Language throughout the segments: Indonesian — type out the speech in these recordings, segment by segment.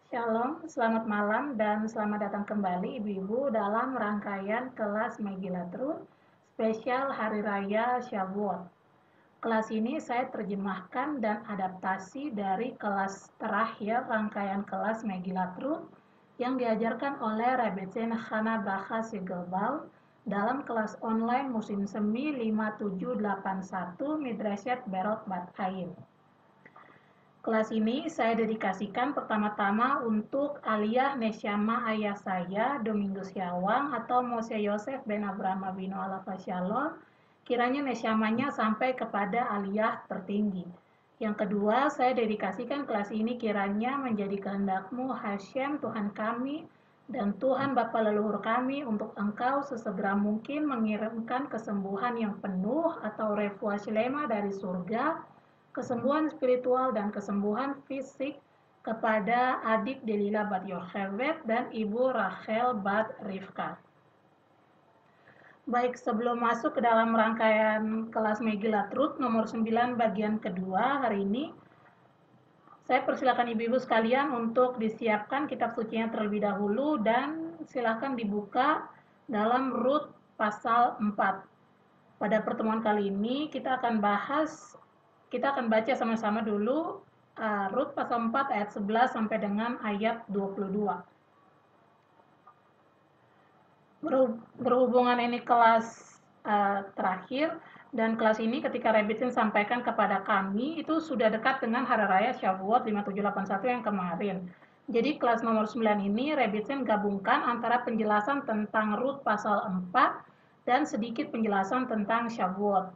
Shalom, selamat malam dan selamat datang kembali Ibu-Ibu dalam rangkaian kelas Megilatrut spesial Hari Raya Shavuot. Kelas ini saya terjemahkan dan adaptasi dari kelas terakhir rangkaian kelas Megilatrut yang diajarkan oleh Rebbetzin Hana Bracha Sigelbal dalam kelas online musim semi 5781 Midrashat Berot Bat Ain. Kelas ini saya dedikasikan pertama-tama untuk Aliyah Neshama ayah saya, Domingus Yawang atau Mose Yosef ben Abraham Avinu Alav Shalom, kiranya Neshamanya sampai kepada Aliyah tertinggi. Yang kedua, saya dedikasikan kelas ini kiranya menjadi kehendak-Mu Hashem Tuhan kami dan Tuhan Bapa leluhur kami untuk Engkau sesegera mungkin mengirimkan kesembuhan yang penuh atau refuah shlema dari surga, kesembuhan spiritual dan kesembuhan fisik kepada adik Delila bat Yocheved dan ibu Rachel bat Rivka. Baik, sebelum masuk ke dalam rangkaian kelas Megilatrut nomor 9 bagian kedua hari ini, saya persilakan ibu-ibu sekalian untuk disiapkan kitab sucinya terlebih dahulu dan silakan dibuka dalam Rut pasal 4. Pada pertemuan kali ini kita akan baca sama-sama dulu Rut pasal 4 ayat 11 sampai dengan ayat 22. Berhubungan ini kelas terakhir, dan kelas ini ketika Rebbetzin sampaikan kepada kami itu sudah dekat dengan Hari Raya Shavuot 5781 yang kemarin. Jadi kelas nomor 9 ini Rebbetzin gabungkan antara penjelasan tentang Rut pasal 4 dan sedikit penjelasan tentang Shavuot.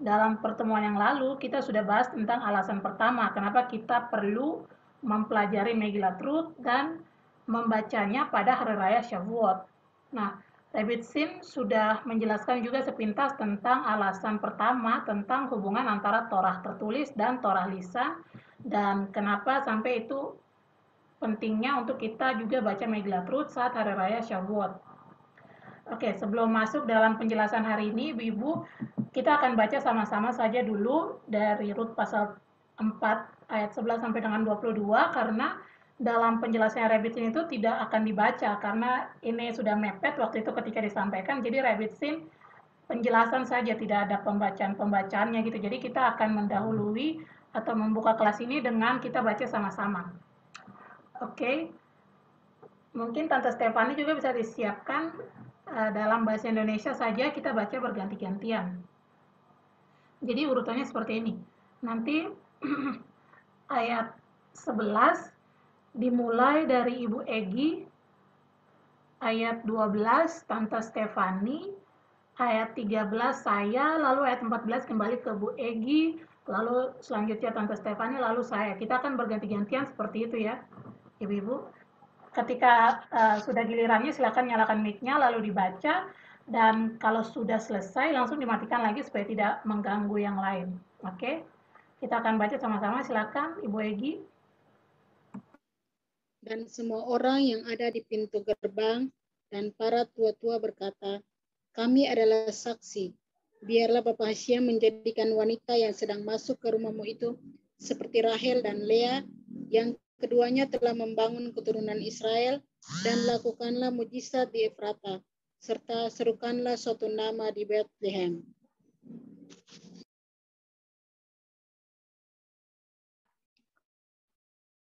Dalam pertemuan yang lalu kita sudah bahas tentang alasan pertama kenapa kita perlu mempelajari Megilatrut dan membacanya pada Hari Raya Shavuot. Nah, Rebbetzin sudah menjelaskan juga sepintas tentang alasan pertama tentang hubungan antara Torah tertulis dan Torah lisan dan kenapa sampai itu pentingnya untuk kita juga baca Megilatrut saat Hari Raya Shavuot. Oke, sebelum masuk dalam penjelasan hari ini, Ibu-Ibu, kita akan baca sama-sama saja dulu dari Rut pasal 4 ayat 11 sampai dengan 22 karena dalam penjelasan Rebbetzin itu tidak akan dibaca karena ini sudah mepet waktu itu ketika disampaikan. Jadi Rebbetzin penjelasan saja, tidak ada pembacaan-pembacaannya gitu. Jadi kita akan mendahului atau membuka kelas ini dengan kita baca sama-sama. Oke. Mungkin Tante Stefani juga bisa disiapkan dalam bahasa Indonesia saja kita baca berganti-gantian. Jadi urutannya seperti ini. Nanti ayat 11 dimulai dari Ibu Egi, ayat 12 Tante Stefani, ayat 13 saya, lalu ayat 14 kembali ke Bu Egi, lalu selanjutnya Tante Stefani, lalu saya. Kita akan berganti-gantian seperti itu ya, Ibu-Ibu. Ketika sudah gilirannya silakan nyalakan mic-nya lalu dibaca dan kalau sudah selesai langsung dimatikan lagi supaya tidak mengganggu yang lain. Oke. Kita akan baca sama-sama, silakan Ibu Egi. Dan semua orang yang ada di pintu gerbang dan para tua-tua berkata, kami adalah saksi. Biarlah Bapak Hashem menjadikan wanita yang sedang masuk ke rumahmu itu seperti Rahel dan Lea yang keduanya telah membangun keturunan Israel dan lakukanlah mujizat di Efrata serta serukanlah suatu nama di Bethlehem.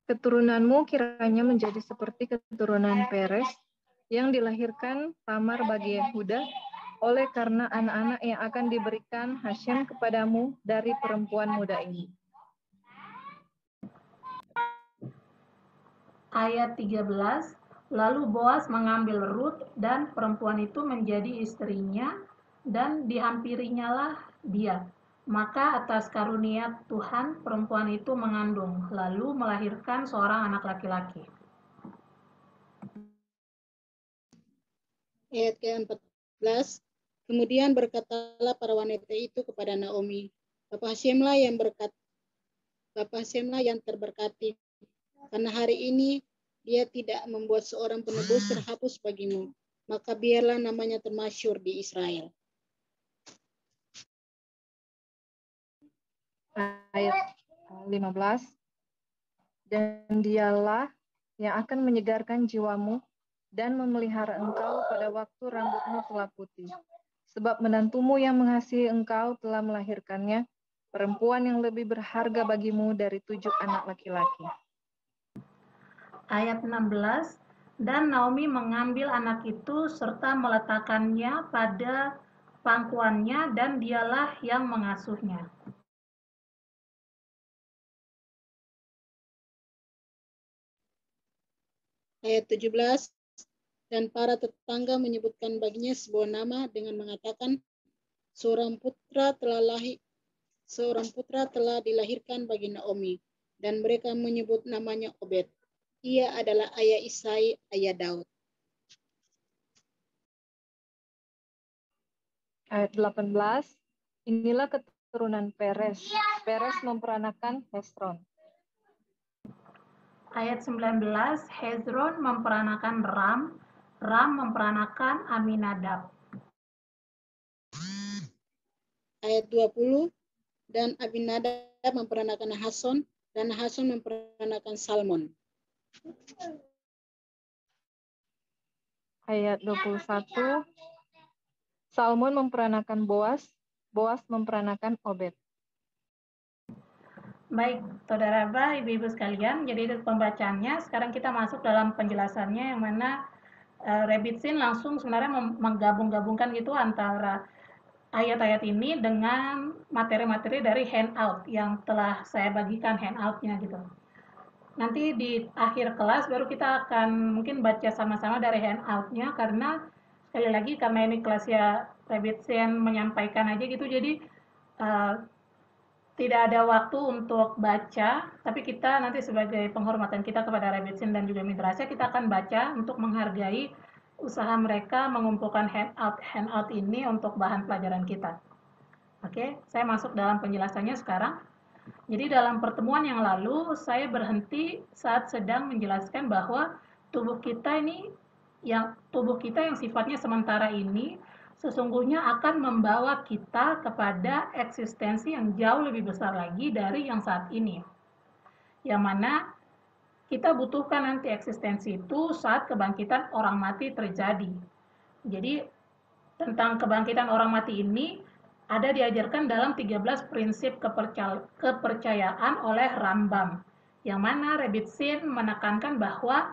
Keturunanmu kiranya menjadi seperti keturunan Peres yang dilahirkan Tamar bagi Yehuda oleh karena anak-anak yang akan diberikan Hashem kepadamu dari perempuan muda ini. Ayat 13, lalu Boas mengambil Rut dan perempuan itu menjadi istrinya dan dihampirinyalah dia. Maka atas karunia Tuhan perempuan itu mengandung, lalu melahirkan seorang anak laki-laki. Ayat ke-14, kemudian berkatalah para wanita itu kepada Naomi, Bapak Hashemlah yang terberkati, karena hari ini dia tidak membuat seorang penebus terhapus bagimu, maka biarlah namanya termasyhur di Israel. Ayat 15, dan dialah yang akan menyegarkan jiwamu dan memelihara engkau pada waktu rambutmu telah putih. Sebab menantumu yang mengasihi engkau telah melahirkannya, perempuan yang lebih berharga bagimu dari 7 anak laki-laki. Ayat 16, dan Naomi mengambil anak itu serta meletakkannya pada pangkuannya dan dialah yang mengasuhnya. Ayat 17, dan para tetangga menyebutkan baginya sebuah nama dengan mengatakan, seorang putra telah dilahirkan bagi Naomi, dan mereka menyebut namanya Obed. Ia adalah ayah Isai, ayah Daud. Ayat 18, inilah keturunan Peres. Peres memperanakan Hesron. Ayat 19, Hezron memperanakan Ram, Ram memperanakan Aminadab. Ayat 20, dan Abinadab memperanakan Hason, dan Hason memperanakan Salmon. Ayat 21, Salmon memperanakan Boas, Boas memperanakan Obed. Baik, saudara-saudara, ibu-ibu sekalian, jadi itu pembacaannya. Sekarang kita masuk dalam penjelasannya yang mana Rebbitzin langsung sebenarnya menggabung-gabungkan gitu antara ayat-ayat ini dengan materi-materi dari handout yang telah saya bagikan handoutnya gitu. Nanti di akhir kelas baru kita akan mungkin baca sama-sama dari handoutnya, karena sekali lagi karena ini kelasnya Rebbitzin menyampaikan aja gitu, jadi tidak ada waktu untuk baca, tapi kita nanti sebagai penghormatan kita kepada Rebbitzin dan juga Midrasya, kita akan baca untuk menghargai usaha mereka mengumpulkan handout ini untuk bahan pelajaran kita. Oke, saya masuk dalam penjelasannya sekarang. Jadi dalam pertemuan yang lalu, saya berhenti saat sedang menjelaskan bahwa tubuh kita yang sifatnya sementara ini, sesungguhnya akan membawa kita kepada eksistensi yang jauh lebih besar lagi dari yang saat ini. Yang mana kita butuhkan nanti eksistensi itu saat kebangkitan orang mati terjadi. Jadi tentang kebangkitan orang mati ini ada diajarkan dalam 13 prinsip kepercayaan oleh Rambam. Yang mana Rebbitzin menekankan bahwa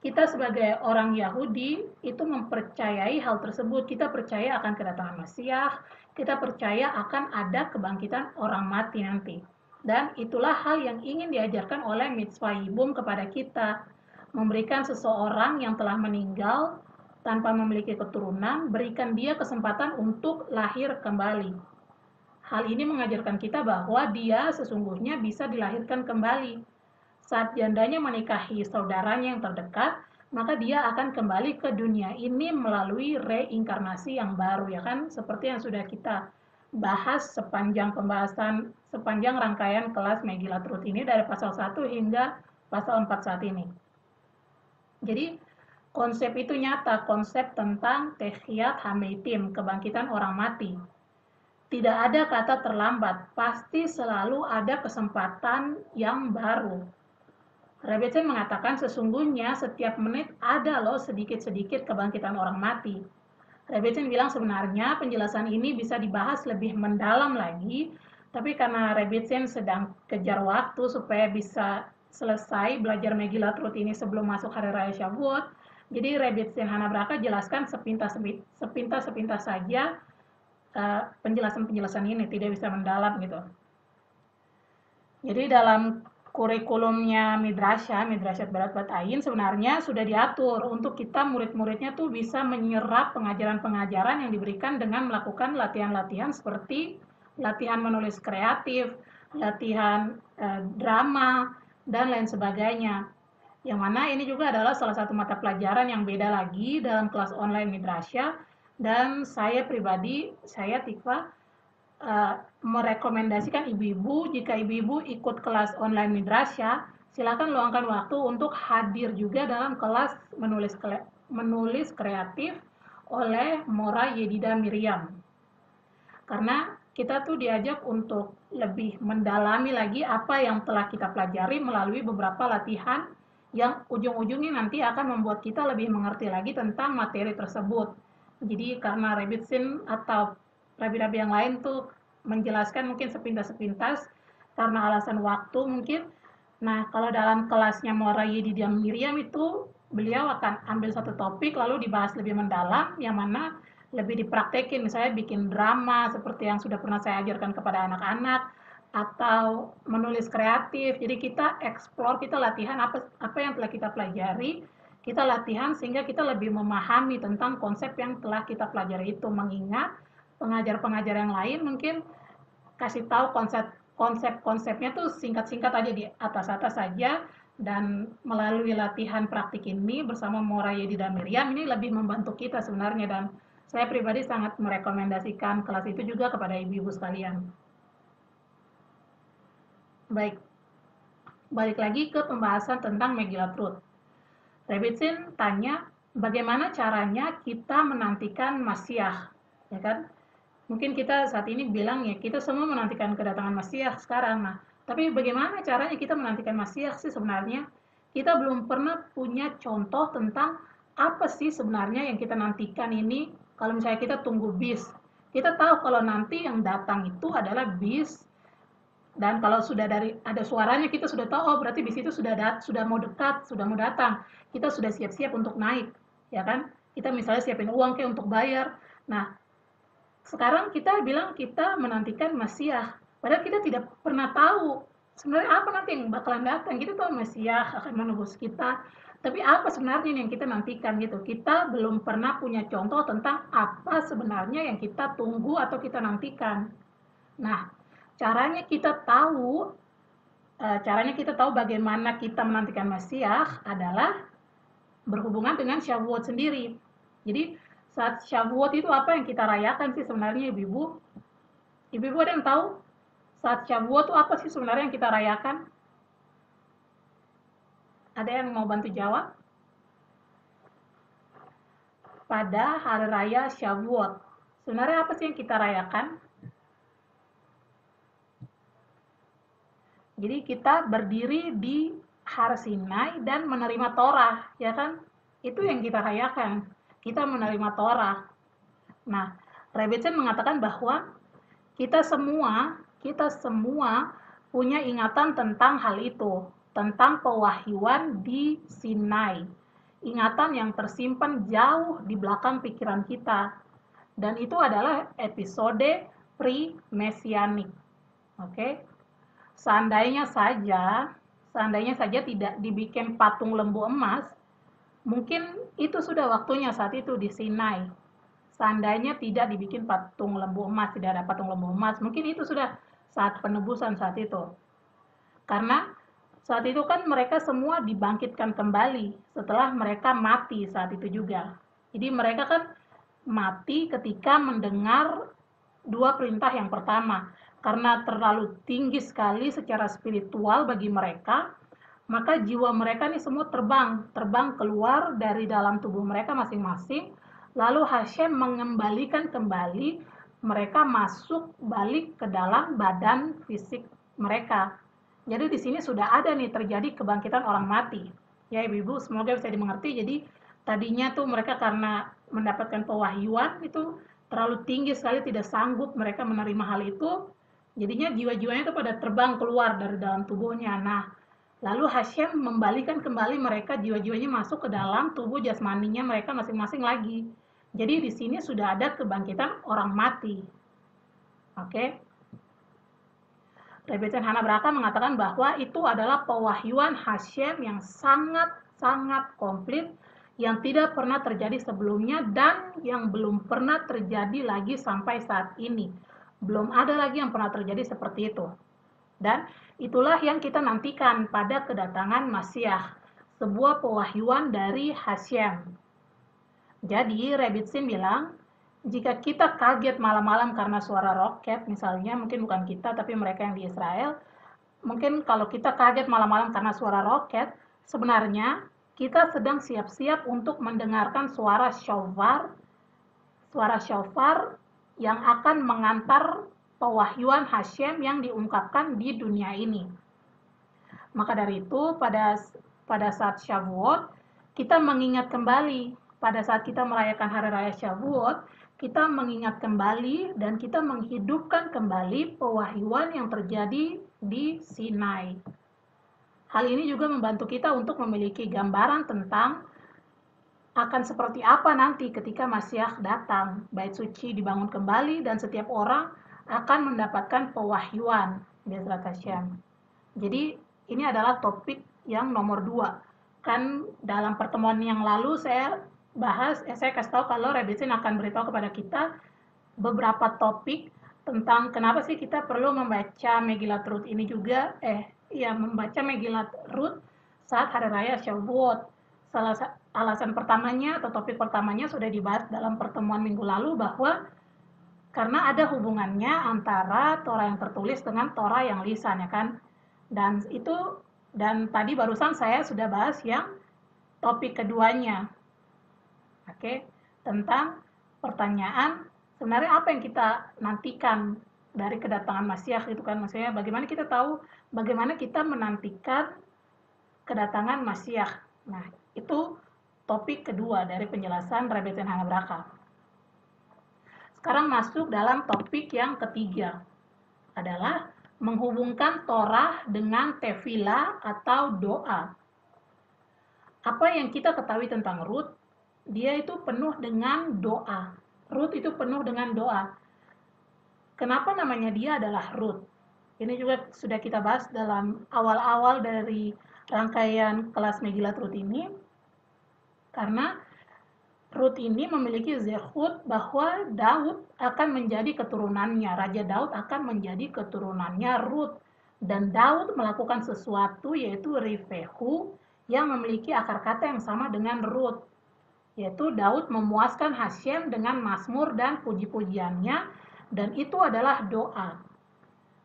kita sebagai orang Yahudi itu mempercayai hal tersebut. Kita percaya akan kedatangan Mesias, kita percaya akan ada kebangkitan orang mati nanti. Dan itulah hal yang ingin diajarkan oleh Mitzvah Yibum kepada kita. Memberikan seseorang yang telah meninggal tanpa memiliki keturunan, berikan dia kesempatan untuk lahir kembali. Hal ini mengajarkan kita bahwa dia sesungguhnya bisa dilahirkan kembali. Saat jandanya menikahi saudaranya yang terdekat, maka dia akan kembali ke dunia ini melalui reinkarnasi yang baru, ya kan? Seperti yang sudah kita bahas sepanjang rangkaian kelas Megillah Truth ini dari pasal 1 hingga pasal 4 saat ini. Jadi konsep itu nyata, konsep tentang Techiyat Hameitim, kebangkitan orang mati. Tidak ada kata terlambat, pasti selalu ada kesempatan yang baru. Rebbitzin mengatakan sesungguhnya setiap menit ada loh sedikit-sedikit kebangkitan orang mati. Rebbitzin bilang sebenarnya penjelasan ini bisa dibahas lebih mendalam lagi, tapi karena Rebbitzin sedang kejar waktu supaya bisa selesai belajar Megillah Truth ini sebelum masuk Hari Raya Shavuot, jadi Rebbitzin Hanabraka jelaskan sepintas saja penjelasan-penjelasan ini, tidak bisa mendalam gitu. Jadi dalam kurikulumnya Midrasyat Berat Batain sebenarnya sudah diatur untuk kita murid-muridnya tuh bisa menyerap pengajaran-pengajaran yang diberikan dengan melakukan latihan-latihan seperti latihan menulis kreatif, latihan drama, dan lain sebagainya. Yang mana ini juga adalah salah satu mata pelajaran yang beda lagi dalam kelas online Midrasya, dan saya pribadi, saya Tikva, merekomendasikan ibu-ibu, jika ibu-ibu ikut kelas online Midrasya, silakan luangkan waktu untuk hadir juga dalam kelas menulis kreatif oleh Mora Yedida Miriam. Karena kita tuh diajak untuk lebih mendalami lagi apa yang telah kita pelajari melalui beberapa latihan yang ujung-ujungnya nanti akan membuat kita lebih mengerti lagi tentang materi tersebut. Jadi karena Rabbit Sin atau rabi-rabi yang lain tuh menjelaskan mungkin sepintas-sepintas karena alasan waktu mungkin. Nah, kalau dalam kelasnya Muara Yedi dan Miriam itu beliau akan ambil satu topik lalu dibahas lebih mendalam yang mana lebih dipraktekin, misalnya bikin drama seperti yang sudah pernah saya ajarkan kepada anak-anak atau menulis kreatif. Jadi kita explore, kita latihan apa yang telah kita pelajari, kita latihan sehingga kita lebih memahami tentang konsep yang telah kita pelajari itu, mengingat pengajar-pengajar yang lain mungkin kasih tahu konsepnya tuh singkat-singkat aja di atas-atas saja, dan melalui latihan praktik ini bersama Mora Yedi dan Miriam ini lebih membantu kita sebenarnya, dan saya pribadi sangat merekomendasikan kelas itu juga kepada ibu-ibu sekalian. Baik, balik lagi ke pembahasan tentang Megillah Truth. Rabbit Sin tanya, bagaimana caranya kita menantikan Masiah, ya kan? Mungkin kita saat ini bilang ya, kita semua menantikan kedatangan Masiah sekarang. Nah, tapi bagaimana caranya kita menantikan Masiah sih sebenarnya? Kita belum pernah punya contoh tentang apa sih sebenarnya yang kita nantikan ini. Kalau misalnya kita tunggu bis, kita tahu kalau nanti yang datang itu adalah bis, dan kalau sudah ada suaranya kita sudah tahu, oh berarti bis itu sudah mau dekat, sudah mau datang. Kita sudah siap-siap untuk naik, ya kan? Kita misalnya siapin uang kayak untuk bayar. Nah, sekarang kita bilang kita menantikan Masiah, padahal kita tidak pernah tahu sebenarnya apa nanti yang bakalan datang. Kita tahu Masiah akan menebus kita, tapi apa sebenarnya yang kita nantikan gitu. Kita belum pernah punya contoh tentang apa sebenarnya yang kita tunggu atau kita nantikan. Nah, caranya kita tahu bagaimana kita menantikan Masiah adalah berhubungan dengan Shavuot sendiri. Jadi saat Shavuot itu apa yang kita rayakan sih sebenarnya, ibu-ibu? Ibu-ibu ada yang tahu saat Shavuot itu apa sih sebenarnya yang kita rayakan? Ada yang mau bantu jawab? Pada hari raya Shavuot, sebenarnya apa sih yang kita rayakan? Jadi kita berdiri di Har Sinai dan menerima Torah, ya kan? Itu yang kita rayakan. Kita menerima Torah. Nah, Rebbetzin mengatakan bahwa kita semua punya ingatan tentang hal itu, tentang pewahyuan di Sinai. Ingatan yang tersimpan jauh di belakang pikiran kita. Dan itu adalah episode pre-mesianik. Oke? Seandainya saja tidak dibikin patung lembu emas, mungkin itu sudah waktunya saat itu di Sinai. Seandainya tidak dibikin patung lembu emas, tidak ada patung lembu emas, mungkin itu sudah saat penebusan saat itu. Karena saat itu kan mereka semua dibangkitkan kembali setelah mereka mati saat itu juga. Jadi mereka kan mati ketika mendengar dua perintah yang pertama. Karena terlalu tinggi sekali secara spiritual bagi mereka, maka jiwa mereka nih semua terbang keluar dari dalam tubuh mereka masing-masing, lalu Hashem mengembalikan kembali mereka masuk balik ke dalam badan fisik mereka. Jadi di sini sudah ada nih terjadi kebangkitan orang mati. Ya ibu-ibu, semoga bisa dimengerti. Jadi tadinya tuh mereka karena mendapatkan pewahyuan itu terlalu tinggi sekali, tidak sanggup mereka menerima hal itu. Jadinya jiwa-jiwanya itu pada terbang keluar dari dalam tubuhnya. Nah, lalu Hashem membalikan kembali mereka jiwa-jiwanya masuk ke dalam tubuh jasmaninya mereka masing-masing lagi. Jadi di sini sudah ada kebangkitan orang mati. Oke. Rebbetzin Hana Braka mengatakan bahwa itu adalah pewahyuan Hashem yang sangat-sangat komplit, yang tidak pernah terjadi sebelumnya dan yang belum pernah terjadi lagi sampai saat ini. Belum ada lagi yang pernah terjadi seperti itu. Dan itulah yang kita nantikan pada kedatangan Masiah, sebuah pewahyuan dari Hashem. Jadi Rebbetzin bilang, jika kita kaget malam-malam karena suara roket, misalnya, mungkin bukan kita, tapi mereka yang di Israel, mungkin kalau kita kaget malam-malam karena suara roket, sebenarnya kita sedang siap-siap untuk mendengarkan suara shofar yang akan mengantar pewahyuan Hashem yang diungkapkan di dunia ini. Maka dari itu, pada pada saat Shavuot, kita mengingat kembali. Pada saat kita merayakan Hari Raya Shavuot, kita mengingat kembali dan kita menghidupkan kembali pewahyuan yang terjadi di Sinai. Hal ini juga membantu kita untuk memiliki gambaran tentang akan seperti apa nanti ketika Masiah datang. Bait suci dibangun kembali dan setiap orang akan mendapatkan pewahyuan. Bezrat Hashem. Jadi ini adalah topik yang nomor 2. Kan dalam pertemuan yang lalu saya kasih tahu kalau Rebbetzin akan beritahu kepada kita beberapa topik tentang kenapa sih kita perlu membaca Megillat Ruth ini juga, membaca Megillat Ruth saat Hari Raya Shavuot. Alasan pertamanya atau topik pertamanya sudah dibahas dalam pertemuan minggu lalu bahwa karena ada hubungannya antara Torah yang tertulis dengan Torah yang lisan, ya kan? Dan tadi barusan saya sudah bahas yang topik keduanya. Oke, tentang pertanyaan sebenarnya apa yang kita nantikan dari kedatangan Masiah itu kan, maksudnya bagaimana kita tahu bagaimana kita menantikan kedatangan Masiah. Nah, itu topik kedua dari penjelasan Rebbetzin Hanabraka. Sekarang masuk dalam topik yang ketiga, adalah menghubungkan Torah dengan tefillah atau doa. Apa yang kita ketahui tentang Ruth, dia itu penuh dengan doa. Ruth itu penuh dengan doa. Kenapa namanya dia adalah Ruth? Ini juga sudah kita bahas dalam awal-awal dari rangkaian kelas Megillat Ruth ini. Karena Ruth ini memiliki zehut bahwa Daud akan menjadi keturunannya. Raja Daud akan menjadi keturunannya Ruth. Dan Daud melakukan sesuatu yaitu rifehu yang memiliki akar kata yang sama dengan Ruth. Yaitu Daud memuaskan Hashem dengan mazmur dan puji-pujiannya. Dan itu adalah doa.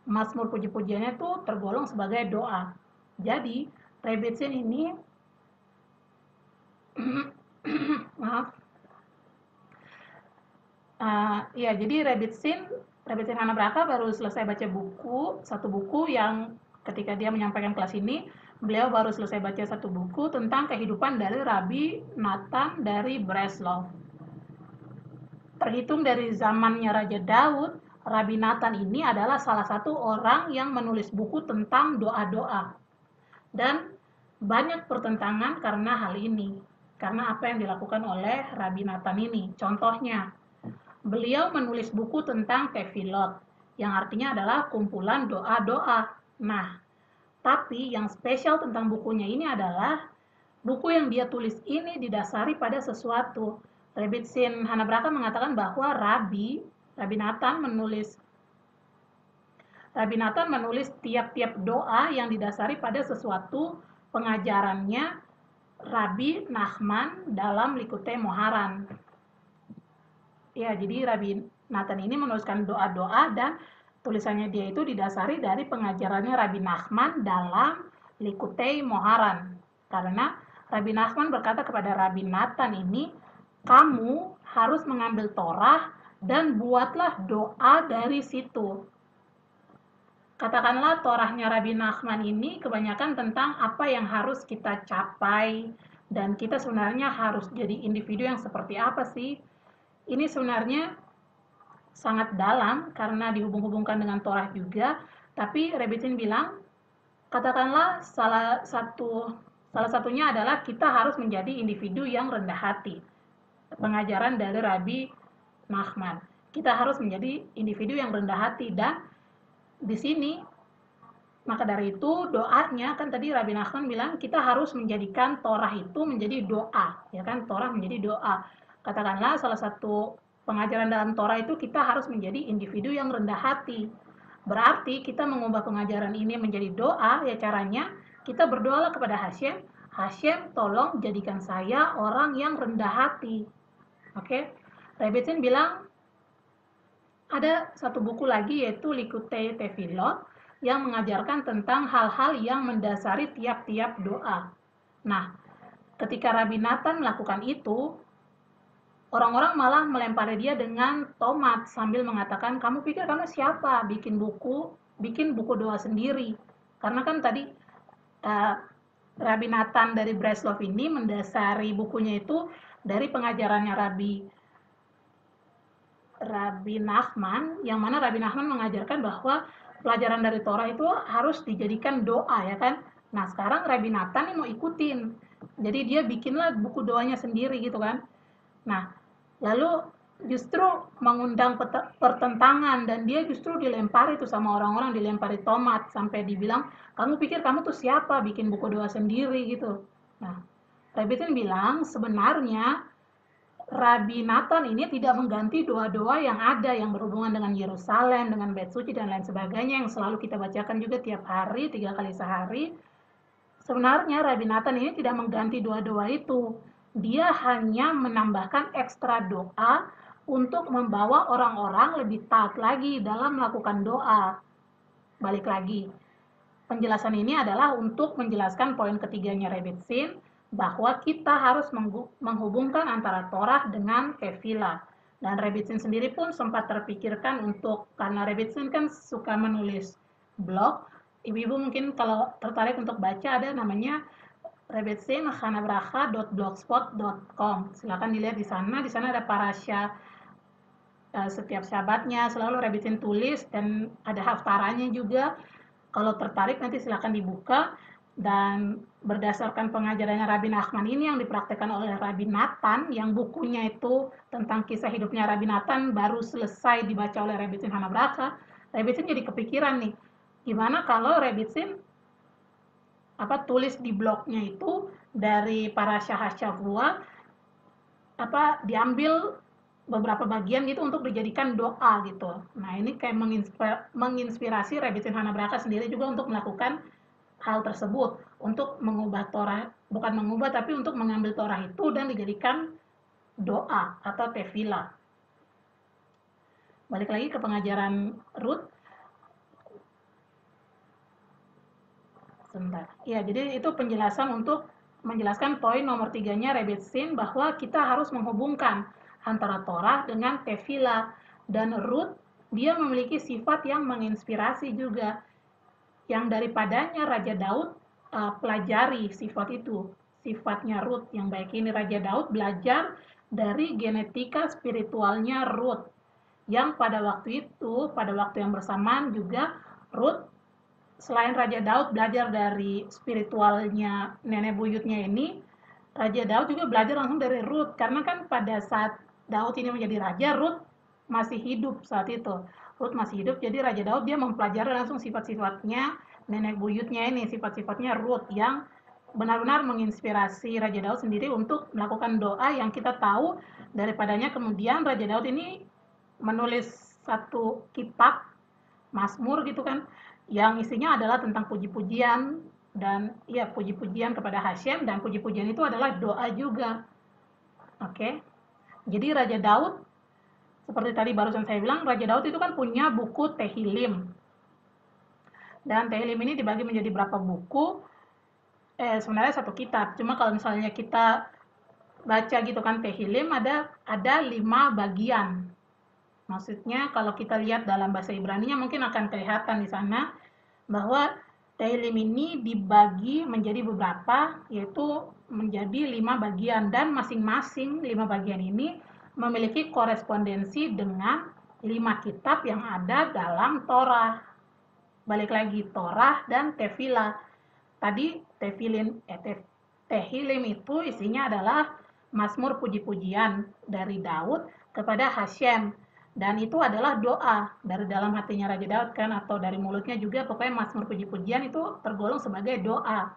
Mazmur puji-pujiannya itu tergolong sebagai doa. Jadi Rebbetzin ini maaf. Jadi Rebbetzin Hanabraka baru selesai baca satu buku yang ketika dia menyampaikan kelas ini, beliau baru selesai baca satu buku tentang kehidupan dari Rabbi Natan dari Breslov. Terhitung dari zamannya Raja Daud, Rabbi Natan ini adalah salah satu orang yang menulis buku tentang doa-doa. Dan banyak pertentangan karena hal ini. Karena apa yang dilakukan oleh Rabbi Natan ini. Contohnya, beliau menulis buku tentang tefilot, yang artinya adalah kumpulan doa-doa. Nah, tapi yang spesial tentang bukunya ini adalah buku yang dia tulis ini didasari pada sesuatu. Rebbetzin Hanabraka mengatakan bahwa Rabbi Natan menulis tiap-tiap doa yang didasari pada sesuatu pengajarannya Rabbi Nachman dalam Likutei Moharan. Ya, jadi Rabbi Natan ini menuliskan doa-doa dan tulisannya dia itu didasari dari pengajarannya Rabbi Nachman dalam Likutei Moharan. Karena Rabbi Nachman berkata kepada Rabbi Natan ini, kamu harus mengambil Torah dan buatlah doa dari situ. Katakanlah Torahnya Rabbi Nachman ini kebanyakan tentang apa yang harus kita capai dan kita sebenarnya harus jadi individu yang seperti apa sih? Ini sebenarnya sangat dalam karena dihubung-hubungkan dengan Torah juga, tapi Rebbetzin bilang, katakanlah salah satunya adalah kita harus menjadi individu yang rendah hati. Pengajaran dari Rabbi Nachman. Kita harus menjadi individu yang rendah hati dan di sini maka dari itu doanya kan tadi Rabbi Nachman bilang kita harus menjadikan Torah itu menjadi doa, ya kan? Torah menjadi doa. Katakanlah salah satu pengajaran dalam Torah itu kita harus menjadi individu yang rendah hati. Berarti kita mengubah pengajaran ini menjadi doa, ya caranya kita berdoalah kepada Hashem, Hashem tolong jadikan saya orang yang rendah hati. Oke? Rebbetzin bilang ada satu buku lagi yaitu Likutei Tefilot yang mengajarkan tentang hal-hal yang mendasari tiap-tiap doa. Nah, ketika Rabbi Natan melakukan itu, orang-orang malah melempari dia dengan tomat sambil mengatakan, kamu pikir kamu siapa bikin buku doa sendiri? Karena kan tadi Rabbi Nathan dari Breslov ini mendasari bukunya itu dari pengajarannya Rabbi Nachman, yang mana Rabbi Nachman mengajarkan bahwa pelajaran dari Torah itu harus dijadikan doa, ya kan. Nah, sekarang Rabbi Nathan ini mau ikutin, jadi dia bikinlah buku doanya sendiri gitu kan. Nah, lalu justru mengundang pertentangan, dan dia justru dilempari itu sama orang-orang, dilempari tomat sampai dibilang, kamu pikir kamu tuh siapa bikin buku doa sendiri gitu. Nah, Rabbi Nathan bilang sebenarnya Rabbi Nathan ini tidak mengganti doa-doa yang ada yang berhubungan dengan Yerusalem, dengan Bait Suci dan lain sebagainya yang selalu kita bacakan juga tiap hari, 3 kali sehari. Sebenarnya Rabbi Nathan ini tidak mengganti doa-doa itu. Dia hanya menambahkan ekstra doa untuk membawa orang-orang lebih taat lagi dalam melakukan doa. Balik lagi, penjelasan ini adalah untuk menjelaskan poin ketiganya Rebbetzin, bahwa kita harus menghubungkan antara Torah dengan Kefilah. Dan Rebbetzin sendiri pun sempat terpikirkan untuk, karena Rebbetzin kan suka menulis blog, ibu-ibu mungkin kalau tertarik untuk baca ada namanya rebbetzin.hanabracha.blogspot.com. Silakan dilihat di sana ada parasya setiap Syabatnya, selalu Rebbetzin tulis dan ada haftaranya juga. Kalau tertarik nanti silakan dibuka, dan berdasarkan pengajarannya Rabbi Nachman ini yang dipraktekkan oleh Rabbi Nathan, yang bukunya itu tentang kisah hidupnya Rabbi Nathan baru selesai dibaca oleh Rebbetzin Hanabracha, Rebbetzin jadi kepikiran nih, gimana kalau Rebbetzin tulis di blognya itu dari para Shahashavua diambil beberapa bagian gitu untuk dijadikan doa gitu. Nah, ini kayak menginspirasi Rebbetzin Hanabracha sendiri juga untuk melakukan hal tersebut, untuk mengubah Torah, bukan mengubah tapi untuk mengambil Torah itu dan dijadikan doa atau tefilah. Balik lagi ke pengajaran Ruth. Sebentar. Ya, jadi itu penjelasan untuk menjelaskan poin nomor 3-nya Rebbetzin, bahwa kita harus menghubungkan antara Torah dengan tefilah. Dan Ruth, dia memiliki sifat yang menginspirasi juga, yang daripadanya Raja Daud pelajari sifat itu, sifatnya Ruth yang baik ini. Raja Daud belajar dari genetika spiritualnya Ruth, yang pada waktu yang bersamaan juga Ruth, selain Raja Daud belajar dari spiritualnya nenek buyutnya ini, Raja Daud juga belajar langsung dari Ruth, karena kan pada saat Daud ini menjadi raja, Ruth masih hidup saat itu. Ruth masih hidup, jadi Raja Daud dia mempelajari langsung sifat-sifatnya nenek buyutnya ini, sifat-sifatnya Ruth, yang benar-benar menginspirasi Raja Daud sendiri untuk melakukan doa yang kita tahu daripadanya. Kemudian Raja Daud ini menulis satu kitab Mazmur gitu kan, yang isinya adalah tentang puji-pujian, dan ya puji-pujian kepada Hashem, dan puji-pujian itu adalah doa juga. Oke. Jadi Raja Daud, seperti tadi barusan saya bilang, Raja Daud itu kan punya buku Tehillim. Dan Tehillim ini dibagi menjadi berapa buku? Sebenarnya satu kitab. Cuma kalau misalnya kita baca gitu kan Tehillim ada 5 bagian. Maksudnya kalau kita lihat dalam bahasa Ibrani-nya mungkin akan kelihatan di sana bahwa Tehillim ini dibagi menjadi beberapa, yaitu menjadi 5 bagian, dan masing-masing 5 bagian ini memiliki korespondensi dengan 5 kitab yang ada dalam Torah. Balik lagi, Torah dan Tefilah. Tadi Tehillim itu isinya adalah Mazmur puji-pujian dari Daud kepada Hashem, dan itu adalah doa dari dalam hatinya Raja Daud kan, atau dari mulutnya juga. Pokoknya Mazmur puji-pujian itu tergolong sebagai doa.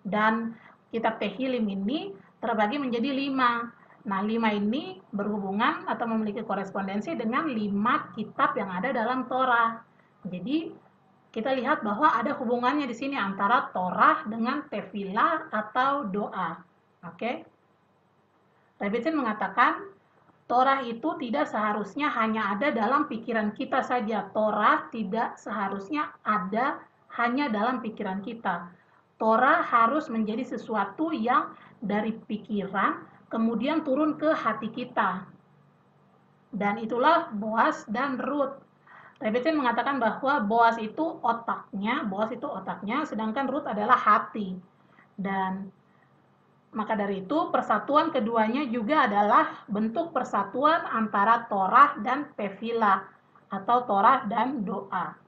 Dan kitab Tehillim ini terbagi menjadi 5. Nah, 5 ini berhubungan atau memiliki korespondensi dengan 5 kitab yang ada dalam Torah. Jadi kita lihat bahwa ada hubungannya di sini antara Torah dengan tefilah atau doa. Oke? Rebbetzin mengatakan Torah itu tidak seharusnya hanya ada dalam pikiran kita saja. Torah tidak seharusnya ada hanya dalam pikiran kita. Torah harus menjadi sesuatu yang dari pikiran kemudian turun ke hati kita. Dan itulah Boaz dan Ruth. Rebbetzin mengatakan bahwa Boaz itu otaknya, sedangkan Ruth adalah hati. Dan maka dari itu persatuan keduanya juga adalah bentuk persatuan antara Torah dan tefilah atau Torah dan doa.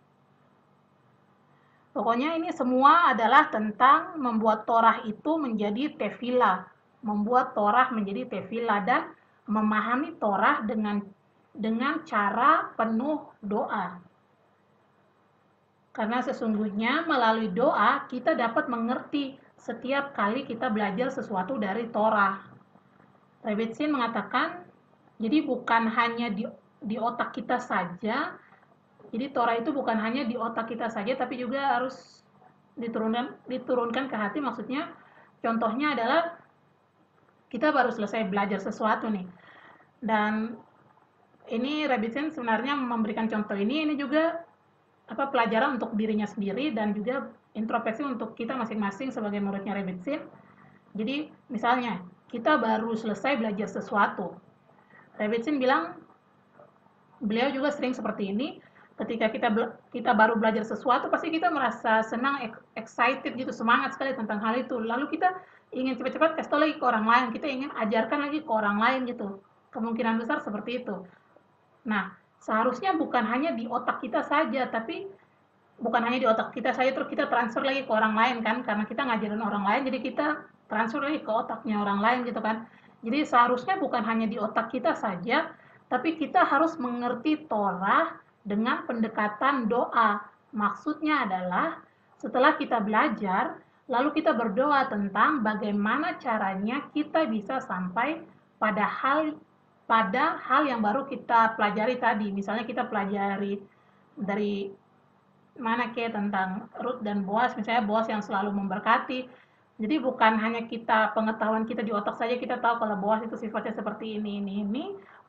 Pokoknya ini semua adalah tentang membuat Torah itu menjadi tefilah, membuat Torah menjadi tefilah dan memahami Torah dengan cara penuh doa. Karena sesungguhnya melalui doa kita dapat mengerti setiap kali kita belajar sesuatu dari Torah. Rebbetzin mengatakan, jadi bukan hanya di otak kita saja, jadi Torah itu bukan hanya di otak kita saja, tapi juga harus diturunkan ke hati. Maksudnya, contohnya adalah kita baru selesai belajar sesuatu nih, dan ini Rebbetzin sebenarnya memberikan contoh ini juga pelajaran untuk dirinya sendiri dan juga introspeksi untuk kita masing-masing sebagai muridnya Rebbetzin. Jadi misalnya kita baru selesai belajar sesuatu, Rebbetzin bilang beliau juga sering seperti ini. Ketika kita baru belajar sesuatu, pasti kita merasa senang, excited gitu, semangat sekali tentang hal itu. Lalu kita ingin cepat-cepat kasih tahu lagi ke orang lain, kita ingin ajarkan lagi ke orang lain gitu. Kemungkinan besar seperti itu. Nah, seharusnya bukan hanya di otak kita saja, tapi bukan hanya di otak kita saja terus kita transfer lagi ke orang lain kan, karena kita ngajarin orang lain, jadi kita transfer lagi ke otaknya orang lain gitu kan. Jadi seharusnya bukan hanya di otak kita saja, tapi kita harus mengerti Torah dengan pendekatan doa. Maksudnya adalah setelah kita belajar, lalu kita berdoa tentang bagaimana caranya kita bisa sampai pada hal yang baru kita pelajari tadi. Misalnya kita pelajari dari mana tentang Ruth dan Boaz, misalnya Boaz yang selalu memberkati. Jadi bukan hanya pengetahuan kita di otak saja kita tahu kalau Boaz itu sifatnya seperti ini,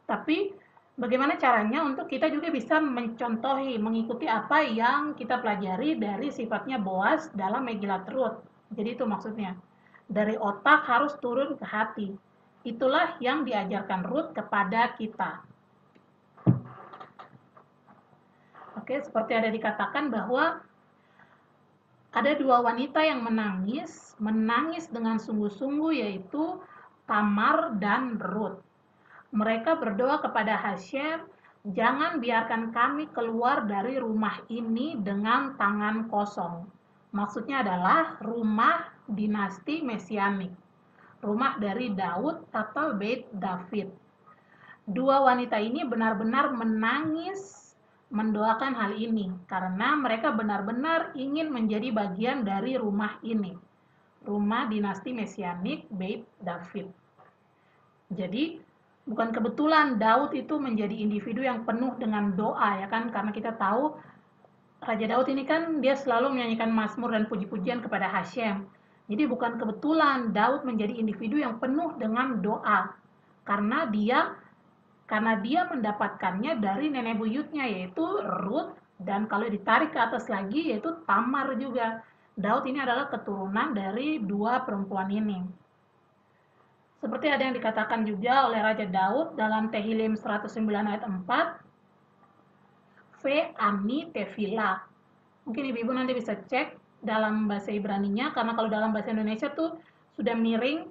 tapi bagaimana caranya untuk kita juga bisa mencontohi, mengikuti apa yang kita pelajari dari sifatnya Boaz dalam Megilat Ruth. Jadi itu maksudnya. Dari otak harus turun ke hati. Itulah yang diajarkan Ruth kepada kita. Oke, seperti ada dikatakan bahwa ada dua wanita yang menangis dengan sungguh-sungguh, yaitu Tamar dan Ruth. Mereka berdoa kepada Hashem, jangan biarkan kami keluar dari rumah ini dengan tangan kosong. Maksudnya adalah rumah dinasti Mesianik, rumah dari Daud atau Beit David. Dua wanita ini benar-benar menangis mendoakan hal ini karena mereka benar-benar ingin menjadi bagian dari rumah ini, rumah dinasti Mesianik Beit David. Jadi bukan kebetulan Daud itu menjadi individu yang penuh dengan doa, ya kan, karena kita tahu Raja Daud ini kan dia selalu menyanyikan mazmur dan puji-pujian kepada Hashem. Jadi bukan kebetulan Daud menjadi individu yang penuh dengan doa, karena dia mendapatkannya dari nenek buyutnya, yaitu Ruth, dan kalau ditarik ke atas lagi yaitu Tamar juga. Daud ini adalah keturunan dari dua perempuan ini. Seperti ada yang dikatakan juga oleh Raja Daud dalam Tehillim 109 ayat 4, Ve ani tefila. Mungkin ibu-ibu nanti bisa cek dalam bahasa Ibraninya, karena kalau dalam bahasa Indonesia tuh sudah miring.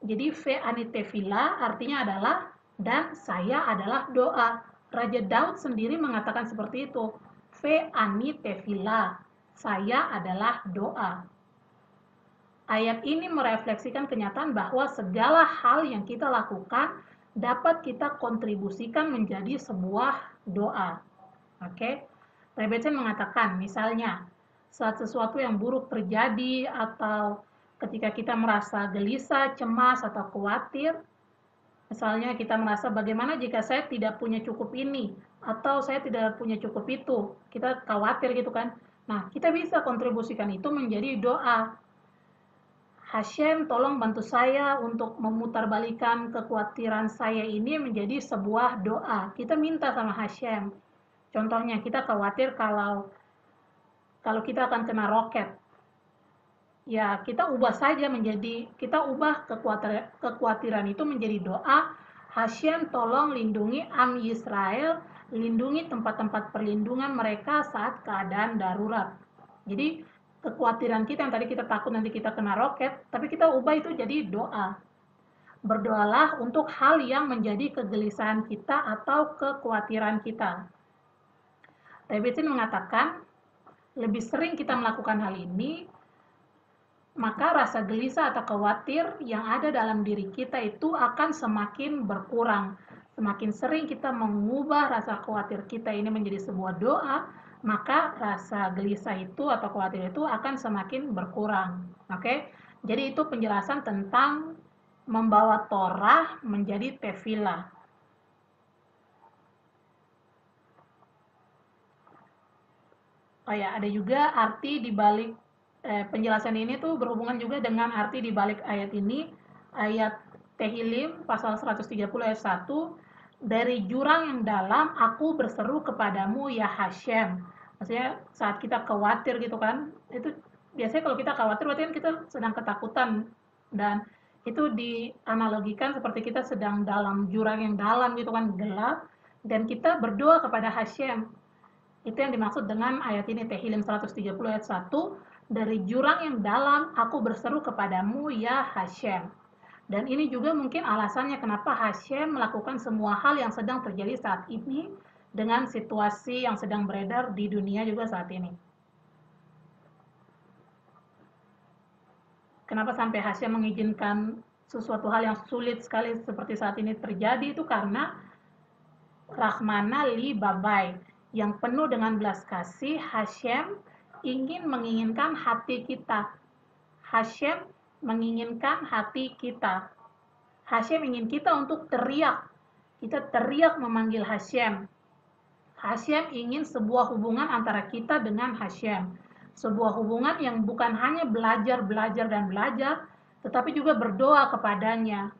Jadi Ve ani tefila artinya adalah dan saya adalah doa. Raja Daud sendiri mengatakan seperti itu. Ve ani tefila, saya adalah doa. Ayat ini merefleksikan kenyataan bahwa segala hal yang kita lakukan dapat kita kontribusikan menjadi sebuah doa. Oke? Rebbetzin mengatakan, misalnya, saat sesuatu yang buruk terjadi atau ketika kita merasa gelisah, cemas, atau khawatir, misalnya kita merasa bagaimana jika saya tidak punya cukup ini, atau saya tidak punya cukup itu, kita khawatir gitu kan. Nah, kita bisa kontribusikan itu menjadi doa. Hashem, tolong bantu saya untuk memutarbalikkan kekhawatiran saya ini menjadi sebuah doa. Kita minta sama Hashem. Contohnya, kita khawatir kalau kita akan kena roket. Ya, kita ubah kekhawatiran itu menjadi doa. Hashem, tolong lindungi Am Yisrael, lindungi tempat-tempat perlindungan mereka saat keadaan darurat. Jadi, kekhawatiran kita yang tadi kita takut nanti kita kena roket, tapi kita ubah itu jadi doa. Berdoalah untuk hal yang menjadi kegelisahan kita atau kekhawatiran kita. Davidson mengatakan, lebih sering kita melakukan hal ini, maka rasa gelisah atau khawatir yang ada dalam diri kita itu akan semakin berkurang. Semakin sering kita mengubah rasa khawatir kita ini menjadi sebuah doa, maka rasa gelisah itu atau khawatir itu akan semakin berkurang. Oke? Jadi itu penjelasan tentang membawa Torah menjadi tefilah. Oh ya, ada juga arti di balik penjelasan ini tuh berhubungan juga dengan arti di balik ayat ini, ayat Tehillim pasal 130 ayat 1, dari jurang yang dalam aku berseru kepadamu ya Hashem. Maksudnya saat kita khawatir gitu kan, itu biasanya kalau kita khawatir berarti kan kita sedang ketakutan, dan itu dianalogikan seperti kita sedang dalam jurang yang dalam gitu kan, gelap, dan kita berdoa kepada Hashem. Itu yang dimaksud dengan ayat ini, Tehillim 130 ayat 1, dari jurang yang dalam aku berseru kepadamu ya Hashem. Dan ini juga mungkin alasannya kenapa Hashem melakukan semua hal yang sedang terjadi saat ini dengan situasi yang sedang beredar di dunia juga saat ini. Kenapa sampai Hashem mengizinkan sesuatu hal yang sulit sekali seperti saat ini terjadi, itu karena Rahmana li babai, yang penuh dengan belas kasih. Hashem menginginkan hati kita. Hashem menginginkan hati kita. Hashem ingin kita untuk teriak. Kita teriak memanggil Hashem. Hashem ingin sebuah hubungan antara kita dengan Hashem. Sebuah hubungan yang bukan hanya belajar, tetapi juga berdoa kepadanya.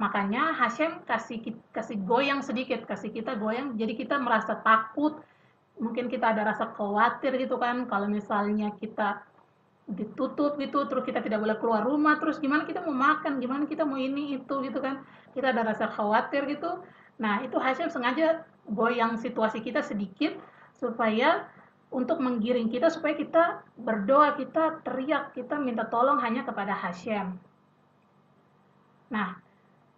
Makanya Hashem kasih goyang sedikit, kasih kita goyang, jadi kita merasa takut, mungkin kita ada rasa khawatir gitu kan, kalau misalnya kita ditutup gitu, terus kita tidak boleh keluar rumah, terus gimana kita mau makan, gimana kita mau ini itu gitu kan, kita ada rasa khawatir gitu. Nah itu Hashem sengaja goyang situasi kita sedikit, supaya untuk menggiring kita, supaya kita berdoa, kita teriak, kita minta tolong hanya kepada Hashem. Nah,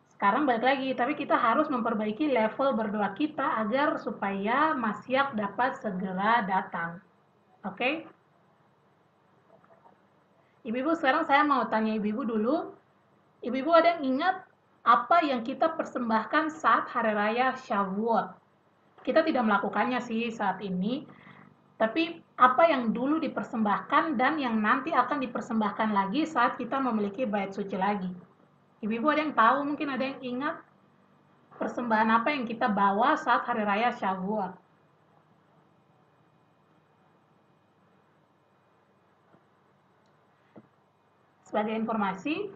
sekarang balik lagi, tapi kita harus memperbaiki level berdoa kita agar supaya Masyiach dapat segera datang. Oke? Ibu-ibu, sekarang saya mau tanya ibu-ibu dulu. Ibu-ibu ada yang ingat apa yang kita persembahkan saat Hari Raya Shavuot? Kita tidak melakukannya sih saat ini, tapi apa yang dulu dipersembahkan dan yang nanti akan dipersembahkan lagi saat kita memiliki bait suci lagi? Ibu-ibu ada yang tahu, mungkin ada yang ingat persembahan apa yang kita bawa saat Hari Raya Shavuot? Sebagai informasi,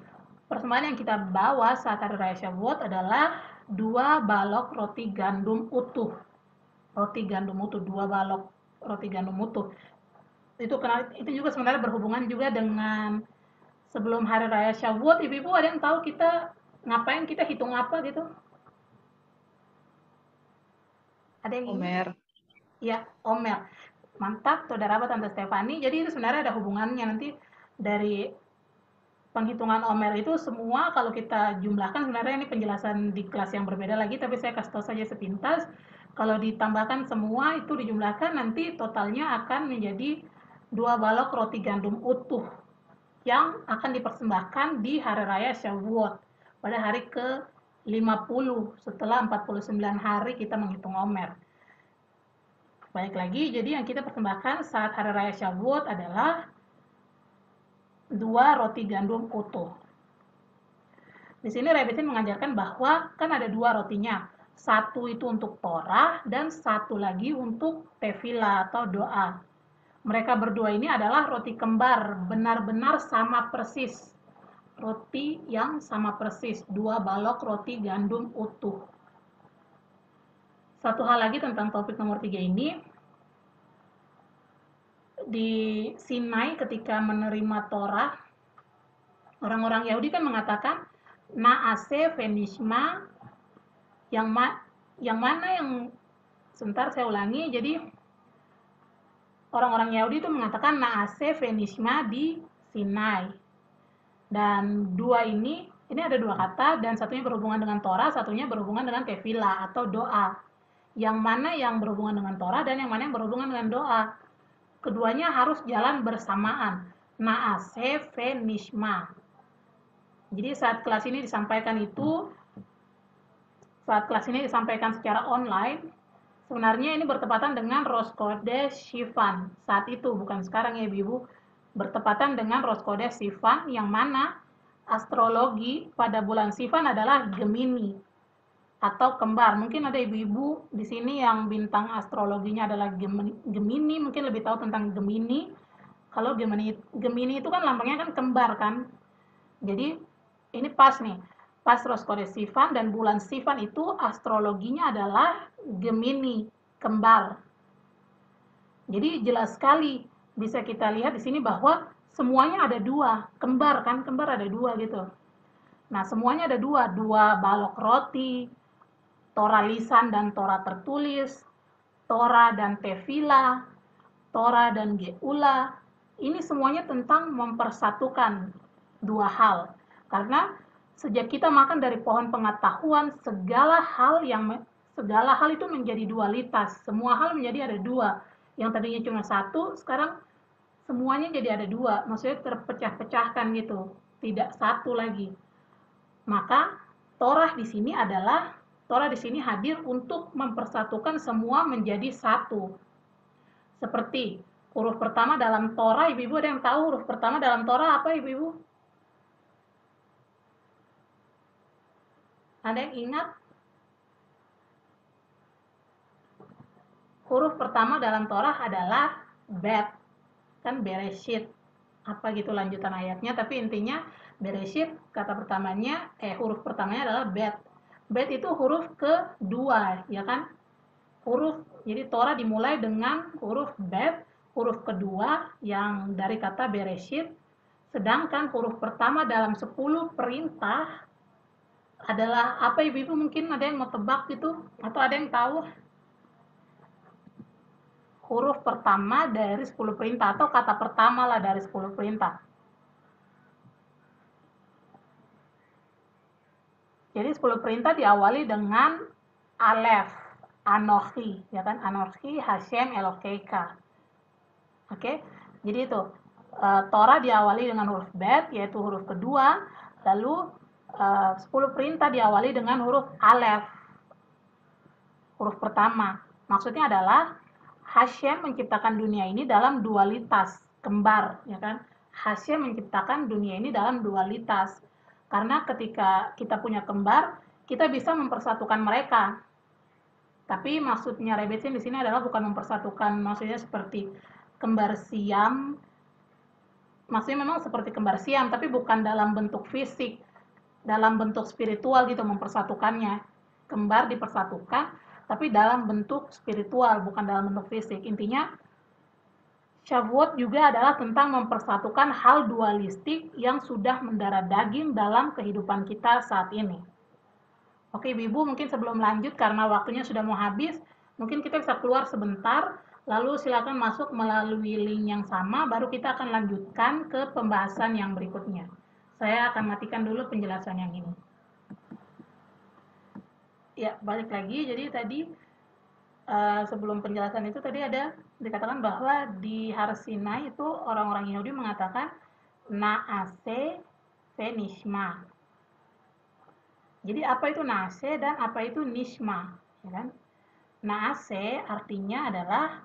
persembahan yang kita bawa saat Hari Raya Shavuot adalah 2 balok roti gandum utuh. Roti gandum utuh, 2 balok roti gandum utuh. Itu juga sebenarnya berhubungan juga dengan sebelum Hari Raya Shavuot. Ibu-ibu ada yang tahu kita ngapain, kita hitung apa gitu? Ada yang Omer. Ya, Omer. Mantap, saudara Tante Stefani. Jadi itu sebenarnya ada hubungannya, nanti dari penghitungan Omer itu semua kalau kita jumlahkan, sebenarnya ini penjelasan di kelas yang berbeda lagi, tapi saya kasih tahu saja sepintas. Kalau ditambahkan semua itu dijumlahkan, nanti totalnya akan menjadi 2 balok roti gandum utuh yang akan dipersembahkan di Hari Raya Shavuot pada hari ke-50 setelah 49 hari kita menghitung Omer. Balik lagi, jadi yang kita persembahkan saat Hari Raya Shavuot adalah 2 roti gandum utuh. Di sini Rebbetzin mengajarkan bahwa kan ada 2 rotinya. Satu itu untuk Torah dan satu lagi untuk tefilah atau doa. Mereka berdua ini adalah roti kembar, benar-benar sama persis. Roti yang sama persis, 2 balok roti gandum utuh. Satu hal lagi tentang topik nomor 3 ini, di Sinai ketika menerima Torah, orang-orang Yahudi kan mengatakan Na'ase Venishma, yang mana yang sebentar saya ulangi. Jadi orang-orang Yahudi itu mengatakan Naase Venishma di Sinai. Dan dua ini ada dua kata, dan satunya berhubungan dengan Torah, satunya berhubungan dengan tefilah atau doa. Yang mana yang berhubungan dengan Torah dan yang mana yang berhubungan dengan doa. Keduanya harus jalan bersamaan. Naase Venishma. Jadi saat kelas ini disampaikan secara online, sebenarnya ini bertepatan dengan Rosh Chodesh Sivan. Saat itu, bukan sekarang ya Ibu, bertepatan dengan Rosh Chodesh Sivan, yang mana astrologi pada bulan Sivan adalah Gemini atau kembar. Mungkin ada ibu-ibu di sini yang bintang astrologinya adalah Gemini, mungkin lebih tahu tentang Gemini. Kalau Gemini itu kan lambangnya kan kembar kan. Jadi ini pas nih. Pas Rosh Chodesh Sivan dan bulan Sivan itu astrologinya adalah Gemini, kembar. Jadi jelas sekali bisa kita lihat di sini bahwa semuanya ada dua, kembar kan, kembar ada dua gitu. Nah, semuanya ada dua balok roti, Torah lisan dan Torah tertulis, Torah dan Tefila, Torah dan Geula. Ini semuanya tentang mempersatukan dua hal. Karena sejak kita makan dari pohon pengetahuan, segala hal itu menjadi dualitas. Semua hal menjadi ada dua. Yang tadinya cuma satu, sekarang semuanya jadi ada dua. Maksudnya terpecah-pecahkan gitu. Tidak satu lagi. Maka Torah di sini hadir untuk mempersatukan semua menjadi satu. Seperti huruf pertama dalam Torah, ibu-ibu ada yang tahu huruf pertama dalam Torah apa, ibu-ibu? Ada yang ingat? Huruf pertama dalam Torah adalah Bet, kan Bereshit. Apa gitu lanjutan ayatnya, tapi intinya Bereshit huruf pertamanya adalah Bet. Bet itu huruf kedua, ya kan? Jadi Torah dimulai dengan huruf Bet, huruf kedua yang dari kata Bereshit, sedangkan huruf pertama dalam 10 perintah adalah apa, ibu-ibu? Mungkin ada yang mau tebak gitu, atau ada yang tahu? Huruf pertama dari 10 perintah, atau kata pertama lah dari 10 perintah. Jadi 10 perintah diawali dengan Alef, Anochi, ya kan? Anochi Hashem Elokeika. Oke, jadi itu Torah diawali dengan huruf Bet, yaitu huruf kedua, lalu 10 perintah diawali dengan huruf Alef, huruf pertama. Maksudnya adalah Hashem menciptakan dunia ini dalam dualitas, kembar, ya kan? Hashem menciptakan dunia ini dalam dualitas. Karena ketika kita punya kembar, kita bisa mempersatukan mereka. Tapi maksudnya Rebbetzin di sini adalah bukan mempersatukan, maksudnya seperti kembar siam. Maksudnya memang seperti kembar siam, tapi bukan dalam bentuk fisik, dalam bentuk spiritual gitu mempersatukannya. Kembar dipersatukan, tapi dalam bentuk spiritual, bukan dalam bentuk fisik. Intinya, Shavuot juga adalah tentang mempersatukan hal dualistik yang sudah mendarah daging dalam kehidupan kita saat ini. Oke, Ibu, mungkin sebelum lanjut, karena waktunya sudah mau habis, mungkin kita bisa keluar sebentar, lalu silakan masuk melalui link yang sama, baru kita akan lanjutkan ke pembahasan yang berikutnya. Saya akan matikan dulu penjelasan yang ini. Ya, balik lagi. Jadi tadi sebelum penjelasan itu tadi ada dikatakan bahwa di Har Sinai itu orang-orang Yahudi mengatakan Naase Venishma. Jadi apa itu Naase dan apa itu Nishma, ya kan? Naase artinya adalah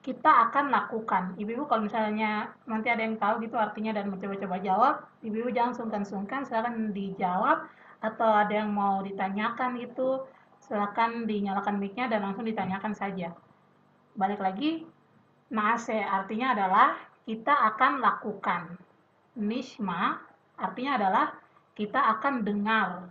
kita akan lakukan. Ibu-ibu kalau misalnya nanti ada yang tahu gitu artinya dan mencoba-coba jawab, ibu-ibu jangan sungkan-sungkan, silakan dijawab, atau ada yang mau ditanyakan gitu, silakan dinyalakan mic-nya dan langsung ditanyakan saja. Balik lagi, Naase artinya adalah kita akan lakukan. Nishma artinya adalah kita akan dengar.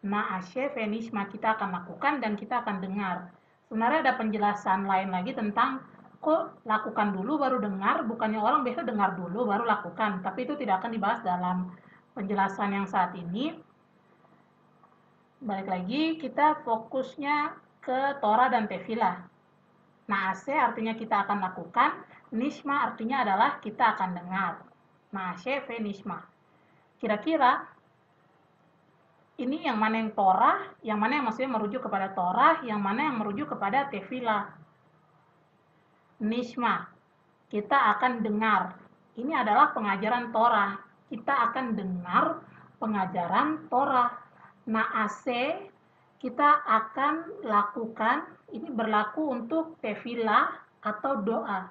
Naase Venishma, kita akan lakukan dan kita akan dengar. Sebenarnya ada penjelasan lain lagi tentang kok lakukan dulu baru dengar, bukannya orang biasa dengar dulu baru lakukan, tapi itu tidak akan dibahas dalam penjelasan yang saat ini. Balik lagi, kita fokusnya ke Torah dan Tefilah. Naase artinya kita akan lakukan, Nishma artinya adalah kita akan dengar. Naaseh ve nishma. Kira-kira ini yang mana yang Torah, yang mana yang maksudnya merujuk kepada Torah, yang mana yang merujuk kepada tefilah. Nishma, kita akan dengar. Ini adalah pengajaran Torah. Kita akan dengar pengajaran Torah. Naase, kita akan lakukan, ini berlaku untuk tefilah atau doa.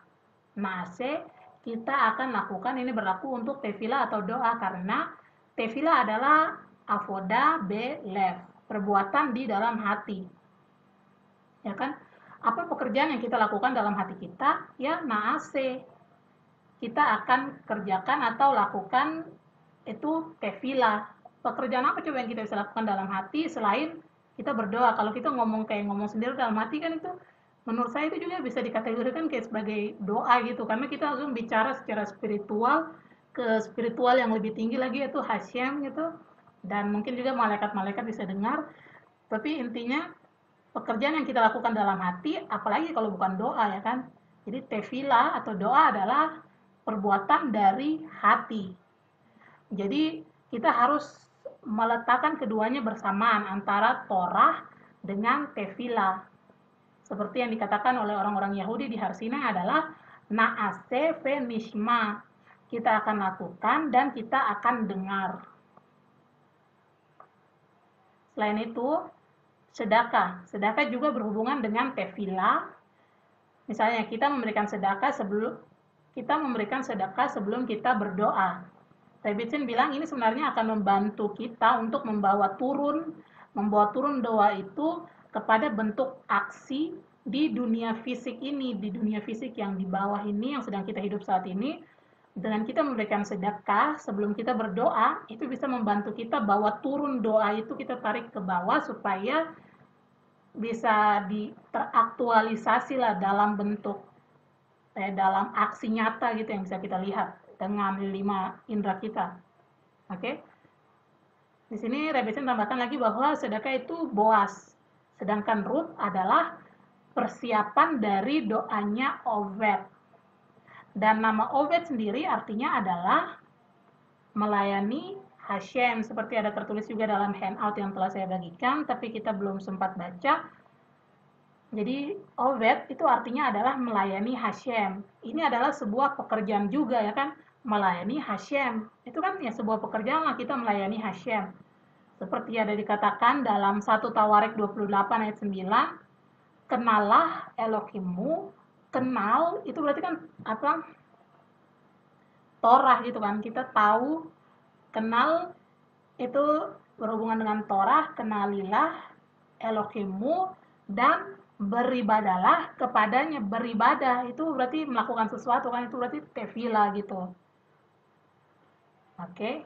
Naase, kita akan lakukan, ini berlaku untuk tefilah atau doa, karena tefilah adalah avoda belev, perbuatan di dalam hati. Ya kan? Apa pekerjaan yang kita lakukan dalam hati kita? Ya, naase. Kita akan kerjakan atau lakukan itu tefilah. Pekerjaan apa coba yang kita bisa lakukan dalam hati selain kita berdoa? Kalau kita ngomong sendiri dalam hati kan itu menurut saya itu juga bisa dikategorikan kayak sebagai doa gitu, karena kita langsung bicara secara spiritual ke spiritual yang lebih tinggi lagi, yaitu Hashem gitu, dan mungkin juga malaikat-malaikat bisa dengar. Tapi intinya pekerjaan yang kita lakukan dalam hati, apalagi kalau bukan doa ya kan. Jadi tefilah atau doa adalah perbuatan dari hati. Jadi kita harus meletakkan keduanya bersamaan antara Torah dengan tefilah. Seperti yang dikatakan oleh orang-orang Yahudi di Har Sinai adalah naase ve nishma. Kita akan lakukan dan kita akan dengar. Selain itu, sedekah. Sedekah juga berhubungan dengan tefilah. Misalnya kita memberikan sedekah sebelum kita berdoa. Rebbitzin bilang ini sebenarnya akan membantu kita untuk membawa turun doa itu kepada bentuk aksi di dunia fisik ini, di dunia fisik yang di bawah ini yang sedang kita hidup saat ini. Dengan kita memberikan sedekah sebelum kita berdoa, itu bisa membantu kita bawa turun doa itu, kita tarik ke bawah supaya bisa teraktualisasi lah dalam bentuk dalam aksi nyata gitu yang bisa kita lihat dengan 5 indera kita. Oke. Di sini Rebbitzin tambahkan lagi bahwa sedekah itu Boaz, sedangkan Ruth adalah persiapan dari doanya Oved. Dan nama Oved sendiri artinya adalah melayani Hashem, seperti ada tertulis juga dalam handout yang telah saya bagikan, tapi kita belum sempat baca. Jadi Oved itu artinya adalah melayani Hashem. Ini adalah sebuah pekerjaan juga ya kan, melayani Hashem. Itu kan ya sebuah pekerjaan lah kita melayani Hashem. Seperti ada dikatakan dalam 1 Tawarik 28 ayat 9, kenallah Elohimmu. Kenal itu berarti kan apa? Torah gitu kan. Kita tahu, kenal itu berhubungan dengan Torah, kenalilah Elohimmu dan beribadalah kepadanya. Beribadah itu berarti melakukan sesuatu kan, itu berarti tefilah gitu. Oke.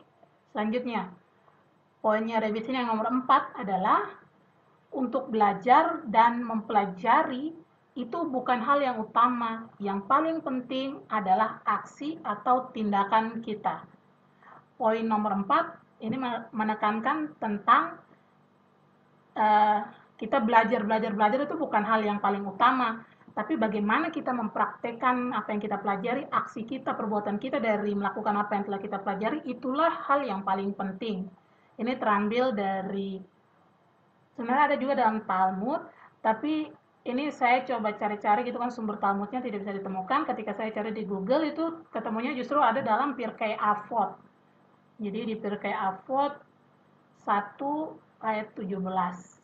Selanjutnya, poinnya Rebbitzin yang nomor 4 adalah untuk belajar dan mempelajari itu bukan hal yang utama. Yang paling penting adalah aksi atau tindakan kita. Poin nomor 4 ini menekankan tentang kita belajar itu bukan hal yang paling utama, tapi bagaimana kita mempraktekkan apa yang kita pelajari, aksi kita, perbuatan kita dari melakukan apa yang telah kita pelajari, itulah hal yang paling penting. Ini terambil dari, sebenarnya ada juga dalam Talmud, tapi ini saya coba cari-cari gitu kan, sumber Talmudnya tidak bisa ditemukan. Ketika saya cari di Google itu ketemunya justru ada dalam Pirkei Avot. Jadi di Pirkei Avot 1 ayat 17.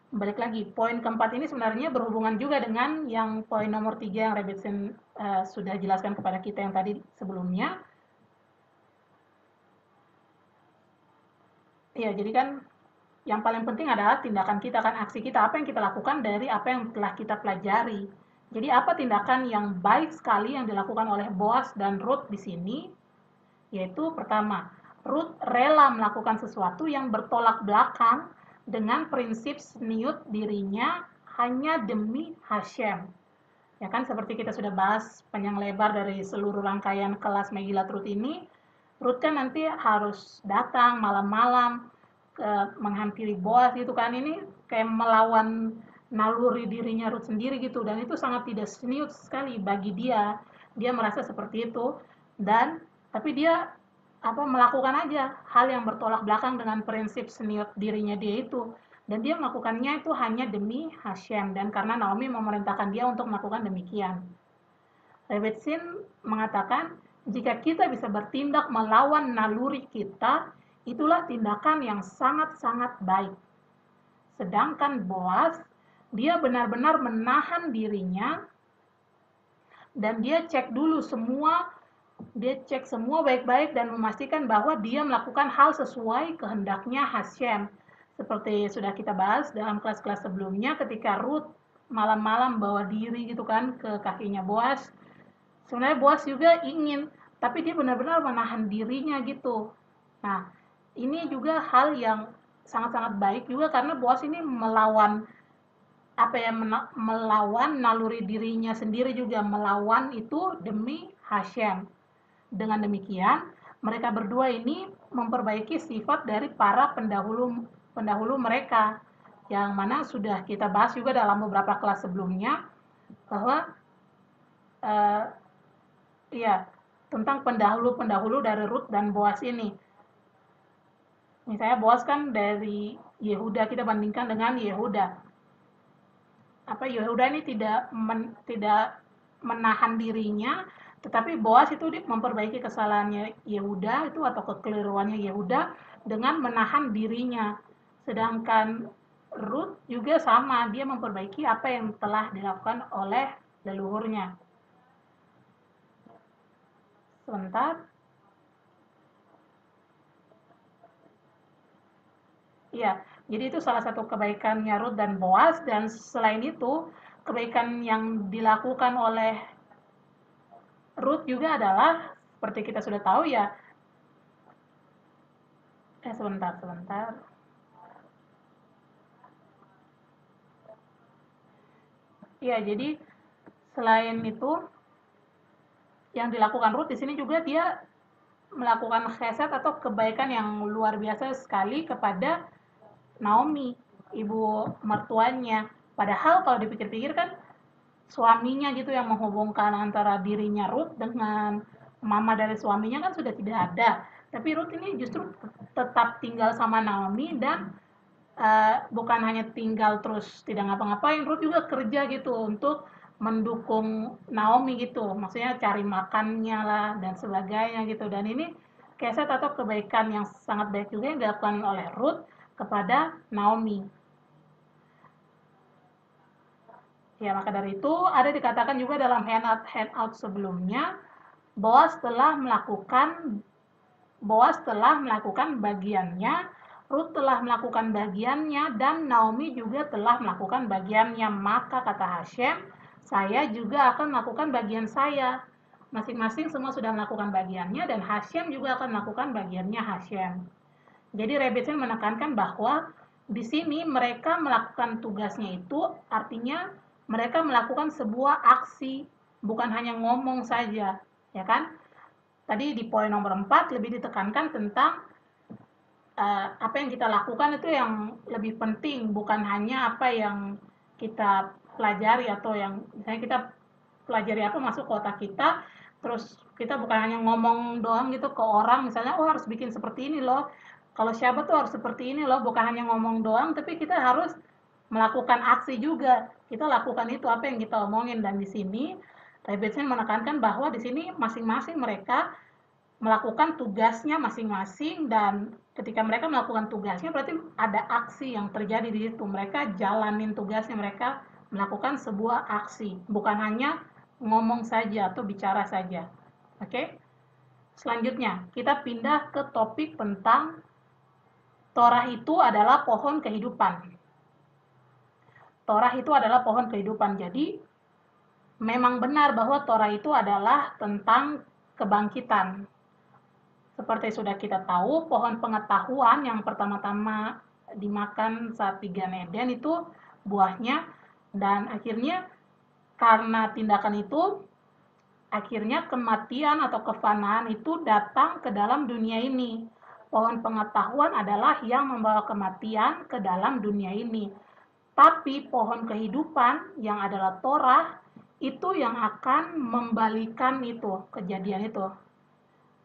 Balik lagi, poin keempat ini sebenarnya berhubungan juga dengan yang poin nomor 3 yang Rebbitzin sudah jelaskan kepada kita yang tadi sebelumnya. Ya, jadi kan yang paling penting adalah tindakan kita kan, aksi kita, apa yang kita lakukan dari apa yang telah kita pelajari. Jadi apa tindakan yang baik sekali yang dilakukan oleh Boaz dan Ruth di sini? Yaitu pertama, Ruth rela melakukan sesuatu yang bertolak belakang dengan prinsip seniut dirinya hanya demi Hashem. Ya kan, seperti kita sudah bahas panjang lebar dari seluruh rangkaian kelas Megillat Ruth ini, Ruth kan nanti harus datang malam-malam menghampiri Boaz gitu kan, ini kayak melawan naluri dirinya Ruth sendiri gitu, dan itu sangat tidak serius sekali bagi dia. Dia merasa seperti itu, dan tapi dia melakukan aja hal yang bertolak belakang dengan prinsip senior dirinya dia itu, dan dia melakukannya itu hanya demi Hashem dan karena Naomi memerintahkan dia untuk melakukan demikian. Rebbetzin mengatakan, jika kita bisa bertindak melawan naluri kita, itulah tindakan yang sangat-sangat baik. Sedangkan Boaz, dia benar-benar menahan dirinya dan dia cek semua baik-baik dan memastikan bahwa dia melakukan hal sesuai kehendaknya Hashem. Seperti sudah kita bahas dalam kelas-kelas sebelumnya ketika Ruth malam-malam bawa diri gitu kan ke kakinya Boaz. Sebenarnya Boaz juga ingin, tapi dia benar-benar menahan dirinya gitu. Nah, ini juga hal yang sangat-sangat baik juga karena Boaz ini melawan melawan naluri dirinya sendiri juga, melawan itu demi Hashem. Dengan demikian, mereka berdua ini memperbaiki sifat dari para pendahulu mereka, yang mana sudah kita bahas juga dalam beberapa kelas sebelumnya bahwa ya tentang pendahulu-pendahulu dari Ruth dan Boaz ini. Misalnya Boaz kan dari Yehuda, kita bandingkan dengan Yehuda. Yehuda ini tidak menahan dirinya, tetapi Boaz itu memperbaiki kesalahannya Yehuda itu atau kekeliruannya Yehuda dengan menahan dirinya. Sedangkan Ruth juga sama, dia memperbaiki apa yang telah dilakukan oleh leluhurnya. Sebentar. Iya, jadi itu salah satu kebaikannya Ruth dan Boaz, dan selain itu kebaikan yang dilakukan oleh Ruth juga adalah seperti kita sudah tahu ya. Sebentar. Iya, jadi selain itu yang dilakukan Ruth di sini juga dia melakukan khesed atau kebaikan yang luar biasa sekali kepada Naomi, ibu mertuanya. Padahal kalau dipikir-pikir kan suaminya gitu yang menghubungkan antara dirinya Ruth dengan mama dari suaminya kan sudah tidak ada. Tapi Ruth ini justru tetap tinggal sama Naomi dan bukan hanya tinggal terus tidak ngapa-ngapain, Ruth juga kerja gitu untuk mendukung Naomi gitu, maksudnya cari makannya lah dan sebagainya gitu. Dan ini keset atau kebaikan yang sangat baik juga yang dilakukan oleh Ruth kepada Naomi. Ya, maka dari itu ada dikatakan juga dalam handout sebelumnya, Boaz telah melakukan bagiannya, Ruth telah melakukan bagiannya, dan Naomi juga telah melakukan bagiannya. Maka kata Hashem, saya juga akan melakukan bagian saya. Masing-masing semua sudah melakukan bagiannya, dan Hashem juga akan melakukan bagiannya Hashem. Jadi Rebbetzin menekankan bahwa di sini mereka melakukan tugasnya itu artinya mereka melakukan sebuah aksi, bukan hanya ngomong saja, ya kan? Tadi di poin nomor 4 lebih ditekankan tentang apa yang kita lakukan itu yang lebih penting, bukan hanya apa yang kita pelajari atau yang misalnya kita pelajari apa masuk ke otak kita, terus kita bukan hanya ngomong doang gitu ke orang, misalnya oh harus bikin seperti ini loh, kalau siapa tuh harus seperti ini loh, bukan hanya ngomong doang, tapi kita harus melakukan aksi juga. Kita lakukan itu apa yang kita omongin, dan di sini Rebbetzin menekankan bahwa di sini masing-masing mereka melakukan tugasnya masing-masing, dan ketika mereka melakukan tugasnya berarti ada aksi yang terjadi di situ. Mereka jalanin tugasnya, mereka melakukan sebuah aksi, bukan hanya ngomong saja atau bicara saja. Oke? Selanjutnya, kita pindah ke topik tentang Torah itu adalah pohon kehidupan. Torah itu adalah pohon kehidupan. Jadi, memang benar bahwa Torah itu adalah tentang kebangkitan. Seperti sudah kita tahu, pohon pengetahuan yang pertama-tama dimakan saat di Gan Eden itu buahnya, dan akhirnya karena tindakan itu, akhirnya kematian atau kefanaan itu datang ke dalam dunia ini. Pohon pengetahuan adalah yang membawa kematian ke dalam dunia ini. Tapi pohon kehidupan yang adalah Torah itu yang akan membalikan itu, kejadian itu.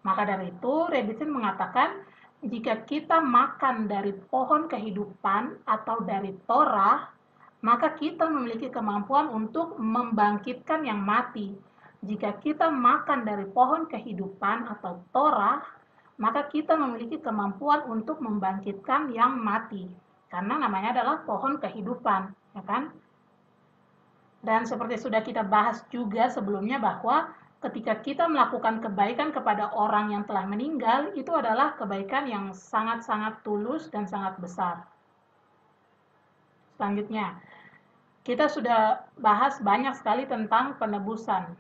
Maka dari itu, Rebbitzin mengatakan, jika kita makan dari pohon kehidupan atau dari Torah, maka kita memiliki kemampuan untuk membangkitkan yang mati. Jika kita makan dari pohon kehidupan atau Torah, maka kita memiliki kemampuan untuk membangkitkan yang mati. Karena namanya adalah pohon kehidupan, ya kan? Dan seperti sudah kita bahas juga sebelumnya bahwa ketika kita melakukan kebaikan kepada orang yang telah meninggal, itu adalah kebaikan yang sangat-sangat tulus dan sangat besar. Selanjutnya, kita sudah bahas banyak sekali tentang penebusan.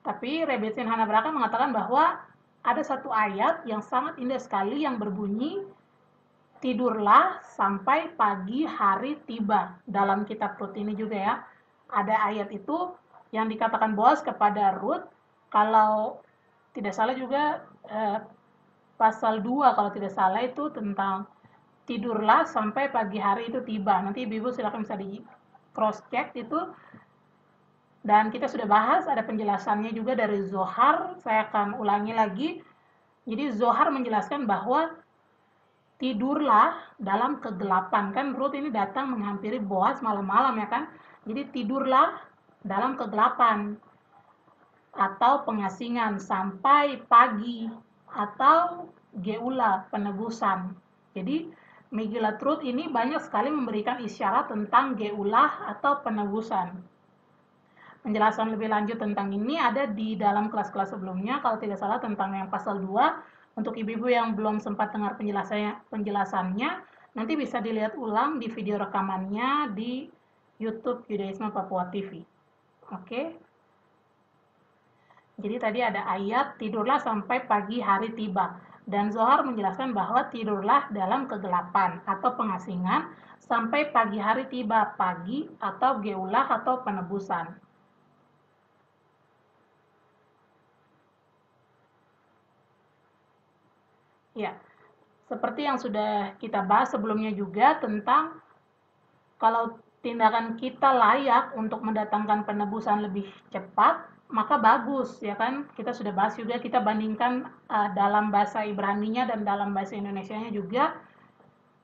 Tapi Rebbitzin Hana Beraka mengatakan bahwa ada satu ayat yang sangat indah sekali yang berbunyi, tidurlah sampai pagi hari tiba. Dalam kitab Rut ini juga ya, ada ayat itu yang dikatakan Boaz kepada Rut, kalau tidak salah juga pasal 2 kalau tidak salah itu tentang tidurlah sampai pagi hari itu tiba. Nanti Ibu silakan bisa di cross check itu. Dan kita sudah bahas, ada penjelasannya juga dari Zohar, saya akan ulangi lagi. Jadi Zohar menjelaskan bahwa tidurlah dalam kegelapan. Kan Rut ini datang menghampiri Boaz malam-malam ya kan. Jadi tidurlah dalam kegelapan atau pengasingan sampai pagi atau geula, penebusan. Jadi Megillat Rut ini banyak sekali memberikan isyarat tentang geulah atau penebusan. Penjelasan lebih lanjut tentang ini ada di dalam kelas-kelas sebelumnya, kalau tidak salah tentang yang pasal 2. Untuk ibu-ibu yang belum sempat dengar penjelasannya, nanti bisa dilihat ulang di video rekamannya di YouTube Yudaisme Papua TV. Oke. Jadi tadi ada ayat, tidurlah sampai pagi hari tiba. Dan Zohar menjelaskan bahwa tidurlah dalam kegelapan atau pengasingan sampai pagi hari tiba, pagi atau geulah atau penebusan. Ya, seperti yang sudah kita bahas sebelumnya juga tentang kalau tindakan kita layak untuk mendatangkan penebusan lebih cepat, maka bagus, ya kan? Kita sudah bahas juga, kita bandingkan dalam bahasa Ibraninya dan dalam bahasa Indonesianya juga,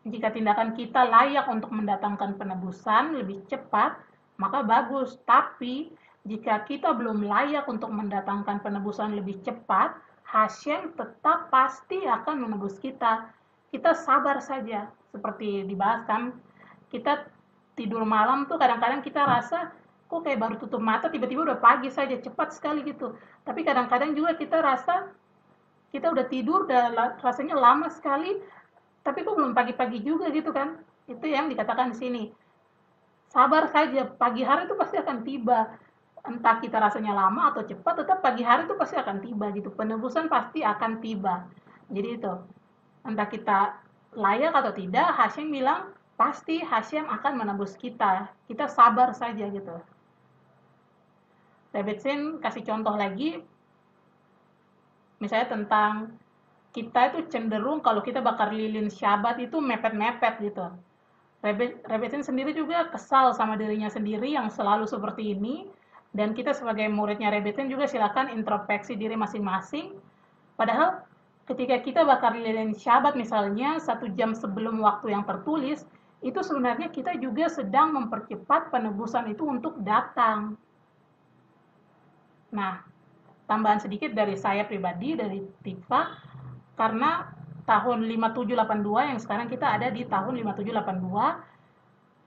jika tindakan kita layak untuk mendatangkan penebusan lebih cepat, maka bagus. Tapi, jika kita belum layak untuk mendatangkan penebusan lebih cepat, Hashem tetap pasti akan menebus kita. Kita sabar saja, seperti dibahas kan, kita tidur malam tuh kadang-kadang kita rasa, kok kayak baru tutup mata, tiba-tiba udah pagi saja, cepat sekali gitu. Tapi kadang-kadang juga kita rasa, kita udah tidur, udah rasanya lama sekali, tapi kok belum pagi-pagi juga gitu kan. Itu yang dikatakan di sini. Sabar saja, pagi hari itu pasti akan tiba. Entah kita rasanya lama atau cepat, tetap pagi hari itu pasti akan tiba gitu. Penebusan pasti akan tiba. Jadi itu, entah kita layak atau tidak, Hashem bilang pasti Hashem akan menebus kita. Kita sabar saja gitu. Rebbitzin kasih contoh lagi, misalnya tentang kita itu cenderung kalau kita bakar lilin Syabat itu mepet-mepet gitu. Rebbitzin sendiri juga kesal sama dirinya sendiri yang selalu seperti ini. Dan kita sebagai muridnya Rebbitzin juga silakan introspeksi diri masing-masing. Padahal ketika kita bakar lilin Syabat misalnya 1 jam sebelum waktu yang tertulis, itu sebenarnya kita juga sedang mempercepat penebusan itu untuk datang. Nah, tambahan sedikit dari saya pribadi, dari Tifa, karena tahun 5782 yang sekarang kita ada di tahun 5782,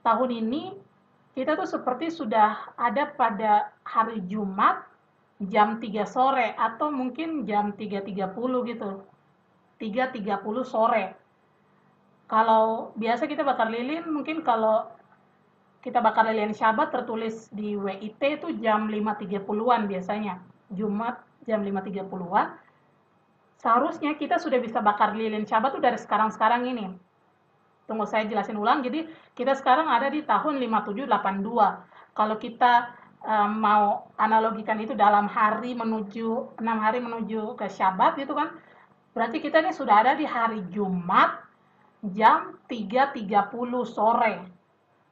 tahun ini kita tuh seperti sudah ada pada hari Jumat jam 3 sore atau mungkin jam 3.30 gitu. 3.30 sore. Kalau biasa kita bakar lilin, mungkin kalau kita bakar lilin Syabat tertulis di WIT itu jam 5.30-an biasanya. Jumat jam 5.30-an. Seharusnya kita sudah bisa bakar lilin Syabat tuh dari sekarang-sekarang ini. Tunggu saya jelasin ulang. Jadi kita sekarang ada di tahun 5782. Kalau kita mau analogikan itu dalam hari menuju 6 hari menuju ke Syabat gitu kan. Berarti kita ini sudah ada di hari Jumat jam 3.30 sore.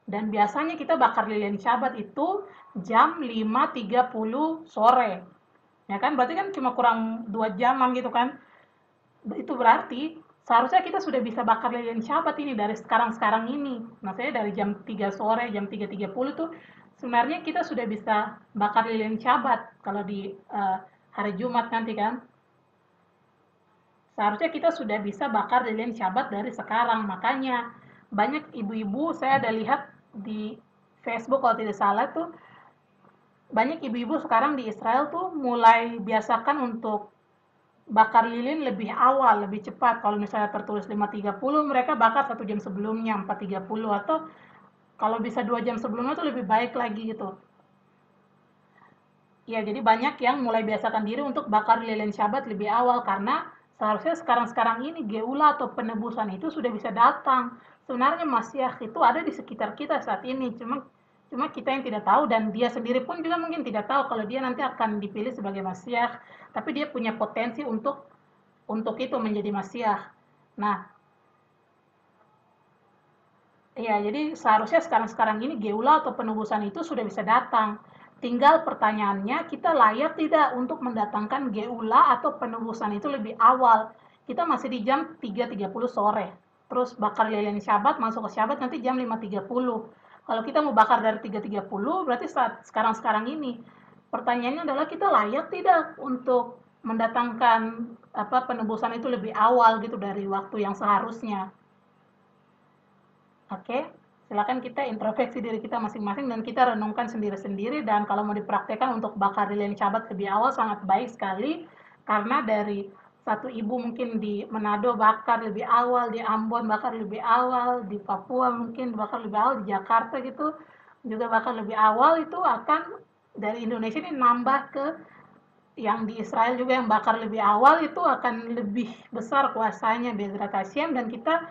Dan biasanya kita bakar lilin Syabat itu jam 5.30 sore. Ya kan, berarti kan cuma kurang 2 jaman gitu kan. Itu berarti seharusnya kita sudah bisa bakar lilin Syabat ini dari sekarang-sekarang ini. Maksudnya dari jam 3 sore, jam 3.30 tuh sebenarnya kita sudah bisa bakar lilin Syabat kalau di hari Jumat nanti kan. Seharusnya kita sudah bisa bakar lilin Syabat dari sekarang. Makanya banyak ibu-ibu, saya ada lihat di Facebook kalau tidak salah tuh, banyak ibu-ibu sekarang di Israel tuh mulai biasakan untuk bakar lilin lebih awal, lebih cepat. Kalau misalnya tertulis 5.30, mereka bakar 1 jam sebelumnya, 4.30, atau kalau bisa 2 jam sebelumnya tuh lebih baik lagi gitu. Ya, jadi banyak yang mulai biasakan diri untuk bakar lilin Syabat lebih awal, karena seharusnya sekarang-sekarang ini geula atau penebusan itu sudah bisa datang. Sebenarnya Masiah itu ada di sekitar kita saat ini, cuma kita yang tidak tahu, dan dia sendiri pun juga mungkin tidak tahu kalau dia nanti akan dipilih sebagai Masiah, tapi dia punya potensi untuk itu menjadi Masiah. Nah, ya jadi seharusnya sekarang-sekarang ini geula atau penebusan itu sudah bisa datang. Tinggal pertanyaannya, kita layak tidak untuk mendatangkan geula atau penebusan itu lebih awal. Kita masih di jam 3.30 sore. Terus bakar lilin Syabat, masuk ke Syabat nanti jam 5.30. Kalau kita mau bakar dari 3.30, berarti saat sekarang-sekarang ini. Pertanyaannya adalah kita layak tidak untuk mendatangkan penebusan itu lebih awal gitu dari waktu yang seharusnya. Oke, silakan kita introspeksi diri kita masing-masing dan kita renungkan sendiri-sendiri, dan kalau mau dipraktekkan untuk bakar lilin Syabat lebih awal sangat baik sekali, karena dari satu ibu mungkin di Manado bakar lebih awal, di Ambon bakar lebih awal, di Papua mungkin bakar lebih awal, di Jakarta gitu juga bakar lebih awal, itu akan dari Indonesia ini nambah ke yang di Israel juga yang bakar lebih awal, itu akan lebih besar kuasanya Bezrat Hashem, dan kita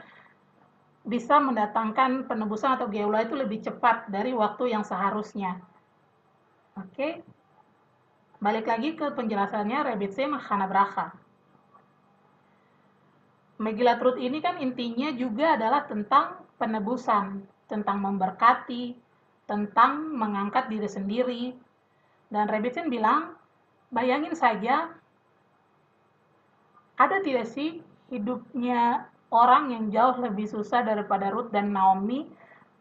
bisa mendatangkan penebusan atau geula itu lebih cepat dari waktu yang seharusnya. Oke, balik lagi ke penjelasannya Rebitze Machana Bracha. Megillat Ruth ini kan intinya juga adalah tentang penebusan, tentang memberkati, tentang mengangkat diri sendiri. Dan Rebitze bilang, bayangin saja, ada tidak sih hidupnya orang yang jauh lebih susah daripada Ruth dan Naomi?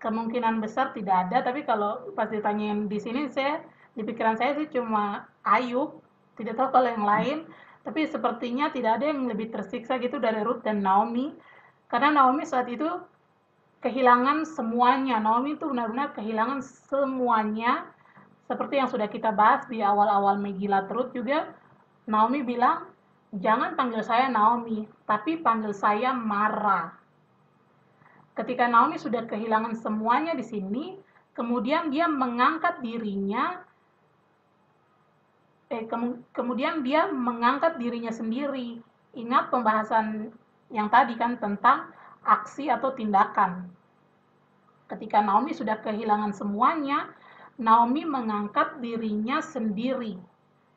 Kemungkinan besar tidak ada, tapi kalau pas ditanyain di sini, di pikiran saya sih cuma Ayub, tidak tahu kalau yang lain, tapi sepertinya tidak ada yang lebih tersiksa gitu dari Ruth dan Naomi, karena Naomi saat itu kehilangan semuanya. Naomi itu benar-benar kehilangan semuanya, seperti yang sudah kita bahas di awal-awal Megillat Ruth juga. Naomi bilang, jangan panggil saya Naomi, tapi panggil saya Mara. Ketika Naomi sudah kehilangan semuanya di sini, kemudian dia mengangkat dirinya, kemudian dia mengangkat dirinya sendiri. Ingat pembahasan yang tadi kan tentang aksi atau tindakan. Ketika Naomi sudah kehilangan semuanya, Naomi mengangkat dirinya sendiri.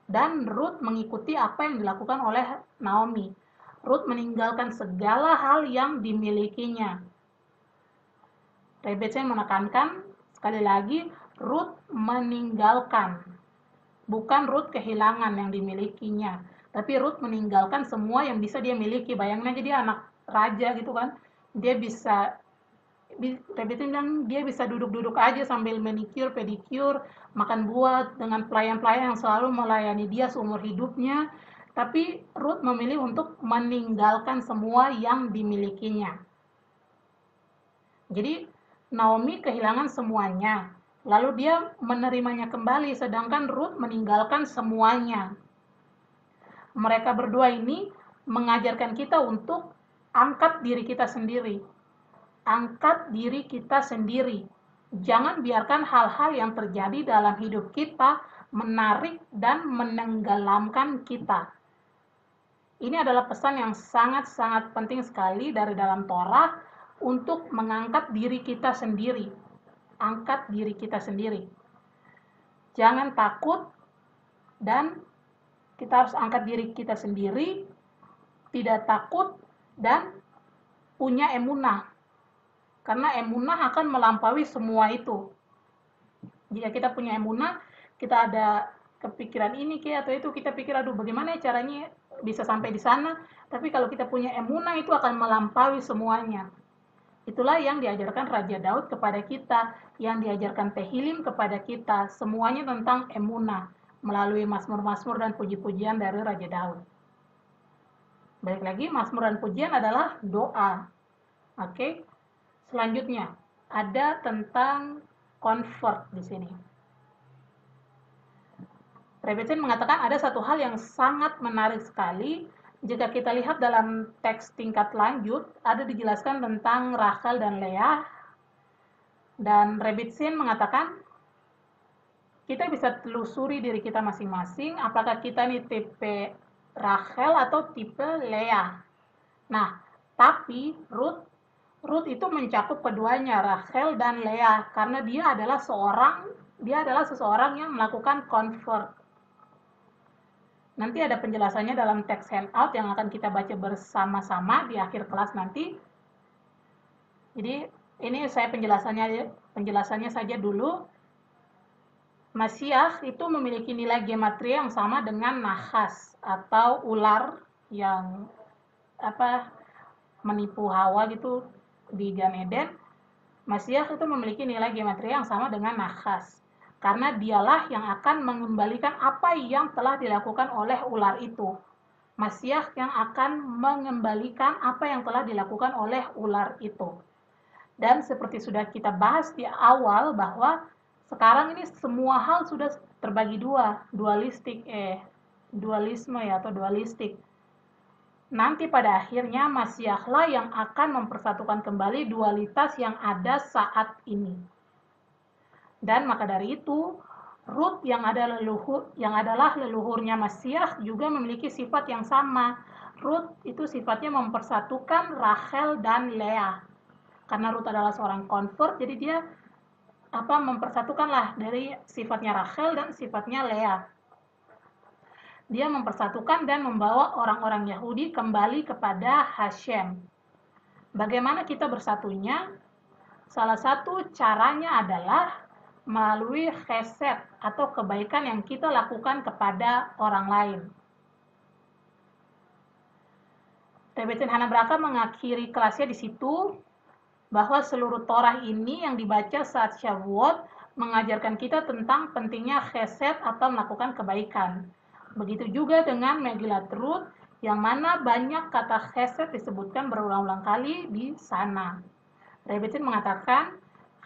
Dan Ruth mengikuti apa yang dilakukan oleh Naomi. Ruth meninggalkan segala hal yang dimilikinya. Rebitze menekankan sekali lagi, Ruth meninggalkan, bukan Ruth kehilangan yang dimilikinya, tapi Ruth meninggalkan semua yang bisa dia miliki. Bayangin aja dia anak raja gitu kan, dia bisa, Rebitze bilang dia bisa duduk-duduk aja sambil manicure, pedicure, makan buah dengan pelayan-pelayan yang selalu melayani dia seumur hidupnya, tapi Ruth memilih untuk meninggalkan semua yang dimilikinya. Jadi Naomi kehilangan semuanya, lalu dia menerimanya kembali, sedangkan Ruth meninggalkan semuanya. Mereka berdua ini mengajarkan kita untuk angkat diri kita sendiri. Angkat diri kita sendiri. Jangan biarkan hal-hal yang terjadi dalam hidup kita menarik dan menenggelamkan kita. Ini adalah pesan yang sangat-sangat penting sekali dari dalam Torah, untuk mengangkat diri kita sendiri. Angkat diri kita sendiri. Jangan takut, dan kita harus angkat diri kita sendiri, tidak takut, dan punya emunah. Karena emunah akan melampaui semua itu. Jika kita punya emunah, kita ada kepikiran ini atau itu, kita pikir aduh bagaimana caranya bisa sampai di sana. Tapi kalau kita punya emunah itu akan melampaui semuanya. Itulah yang diajarkan Raja Daud kepada kita, yang diajarkan Tehillim kepada kita, semuanya tentang emunah melalui mazmur-mazmur dan puji-pujian dari Raja Daud. Balik lagi, mazmur dan pujian adalah doa. Oke. Selanjutnya, ada tentang comfort di sini. Rebetson mengatakan ada satu hal yang sangat menarik sekali. Jika kita lihat dalam teks tingkat lanjut, ada dijelaskan tentang Rachel dan Leah. Dan Rebetson mengatakan, kita bisa telusuri diri kita masing-masing, apakah kita ini tipe Rachel atau tipe Leah. Nah, tapi Ruth itu mencakup keduanya, Rachel dan Leah, karena dia adalah seseorang yang melakukan convert. Nanti ada penjelasannya dalam teks handout yang akan kita baca bersama-sama di akhir kelas nanti. Jadi ini saya penjelasannya saja dulu. Masiah itu memiliki nilai gematria yang sama dengan nahas atau ular yang menipu Hawa gitu di Gan Eden. Masiah itu memiliki nilai gematria yang sama dengan nahas. Karena dialah yang akan mengembalikan apa yang telah dilakukan oleh ular itu. Masiah yang akan mengembalikan apa yang telah dilakukan oleh ular itu. Dan seperti sudah kita bahas di awal bahwa sekarang ini semua hal sudah terbagi dua, dualisme ya atau dualistik. Nanti pada akhirnya Masiahlah yang akan mempersatukan kembali dualitas yang ada saat ini. Dan maka dari itu, Ruth yang adalah leluhurnya Masiah juga memiliki sifat yang sama. Ruth itu sifatnya mempersatukan Rachel dan Leah. Karena Ruth adalah seorang convert, jadi dia mempersatukanlah dari sifatnya Rachel dan sifatnya Leah. Dia mempersatukan dan membawa orang-orang Yahudi kembali kepada Hashem. Bagaimana kita bersatunya? Salah satu caranya adalah melalui chesed atau kebaikan yang kita lakukan kepada orang lain. Rebetson Hanabraka mengakhiri kelasnya di situ bahwa seluruh Torah ini yang dibaca saat Shavuot mengajarkan kita tentang pentingnya chesed atau melakukan kebaikan. Begitu juga dengan Megillat Ruth yang mana banyak kata chesed disebutkan berulang-ulang kali di sana. Rebetson mengatakan,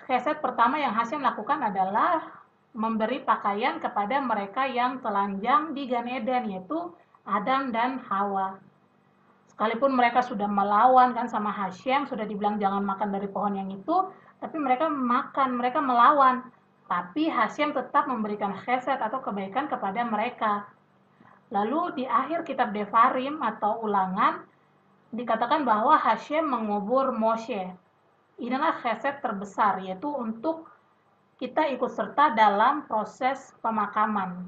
chesed pertama yang Hashem lakukan adalah memberi pakaian kepada mereka yang telanjang di Gan Eden, yaitu Adam dan Hawa. Sekalipun mereka sudah melawan kan sama Hashem, sudah dibilang jangan makan dari pohon yang itu, tapi mereka makan, mereka melawan. Tapi Hashem tetap memberikan chesed atau kebaikan kepada mereka. Lalu di akhir kitab Devarim atau Ulangan, dikatakan bahwa Hashem mengubur Moshe. Inilah chesed terbesar, yaitu untuk kita ikut serta dalam proses pemakaman.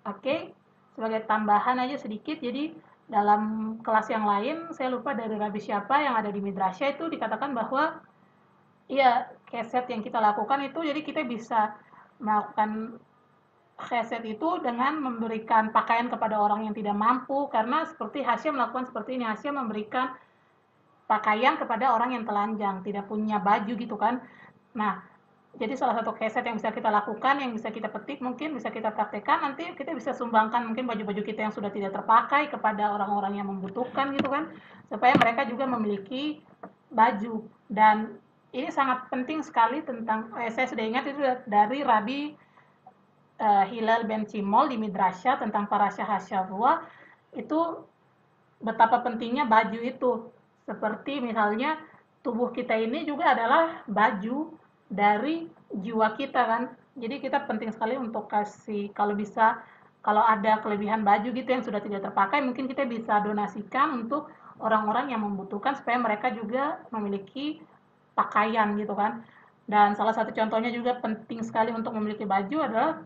Oke, sebagai tambahan aja sedikit, jadi dalam kelas yang lain, saya lupa dari Rabi siapa yang ada di Midrasya itu dikatakan bahwa iya, chesed yang kita lakukan itu, jadi kita bisa melakukan chesed itu dengan memberikan pakaian kepada orang yang tidak mampu, karena seperti Hashem melakukan seperti ini, Hashem memberikan pakaian kepada orang yang telanjang, tidak punya baju gitu kan. Nah, jadi salah satu chesed yang bisa kita lakukan, yang bisa kita petik, mungkin bisa kita praktekkan, nanti kita bisa sumbangkan mungkin baju-baju kita yang sudah tidak terpakai kepada orang-orang yang membutuhkan gitu kan, supaya mereka juga memiliki baju. Dan ini sangat penting sekali tentang, saya sudah ingat itu dari Rabi Hillel ben Cimol di Midrasya tentang Parashah HaShavua, itu betapa pentingnya baju itu. Seperti misalnya tubuh kita ini juga adalah baju dari jiwa kita kan. Jadi kita penting sekali untuk kasih, kalau bisa, kalau ada kelebihan baju gitu yang sudah tidak terpakai, mungkin kita bisa donasikan untuk orang-orang yang membutuhkan supaya mereka juga memiliki pakaian gitu kan. Dan salah satu contohnya juga penting sekali untuk memiliki baju adalah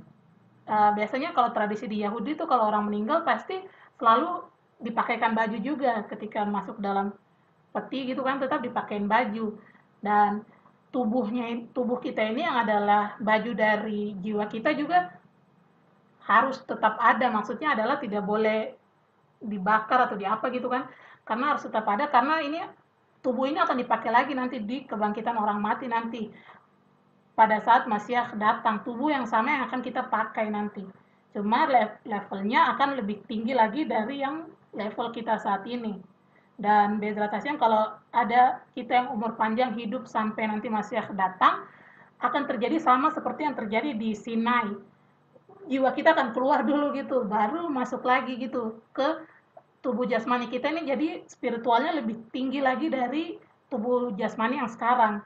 biasanya kalau tradisi di Yahudi itu kalau orang meninggal pasti selalu dipakaikan baju juga ketika masuk dalam peti gitu kan, tetap dipakein baju. Dan tubuh kita ini yang adalah baju dari jiwa kita juga harus tetap ada, maksudnya adalah tidak boleh dibakar atau di apa gitu kan, karena harus tetap ada, karena ini tubuh ini akan dipakai lagi nanti di kebangkitan orang mati nanti. Pada saat Masiah datang, tubuh yang sama yang akan kita pakai nanti. Cuma levelnya akan lebih tinggi lagi dari yang level kita saat ini. Dan Bezrat Hashim, kalau ada kita yang umur panjang hidup sampai nanti Masiah datang, akan terjadi sama seperti yang terjadi di Sinai. Jiwa kita akan keluar dulu gitu, baru masuk lagi gitu ke tubuh jasmani kita ini, jadi spiritualnya lebih tinggi lagi dari tubuh jasmani yang sekarang.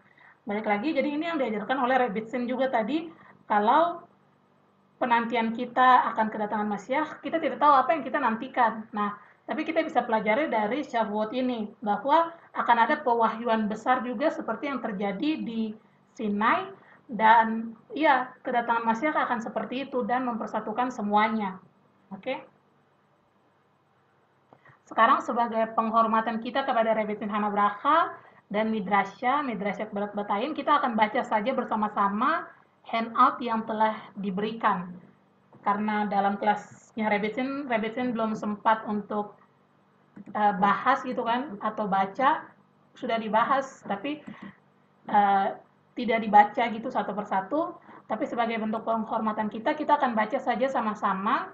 Balik lagi, jadi ini yang diajarkan oleh Rebbitzin juga tadi, kalau penantian kita akan kedatangan Masiah, kita tidak tahu apa yang kita nantikan. Nah, tapi kita bisa pelajari dari Shavuot ini, bahwa akan ada pewahyuan besar juga seperti yang terjadi di Sinai, dan iya, kedatangan Masiah akan seperti itu dan mempersatukan semuanya. Oke? Sekarang sebagai penghormatan kita kepada Rebbitzin Hana Bracha dan Midrasya Berat Batain, kita akan baca saja bersama-sama handout yang telah diberikan. Karena dalam kelasnya Rebbitzin belum sempat untuk bahas gitu kan, atau baca, sudah dibahas, tapi tidak dibaca gitu satu persatu, tapi sebagai bentuk penghormatan kita akan baca saja sama-sama.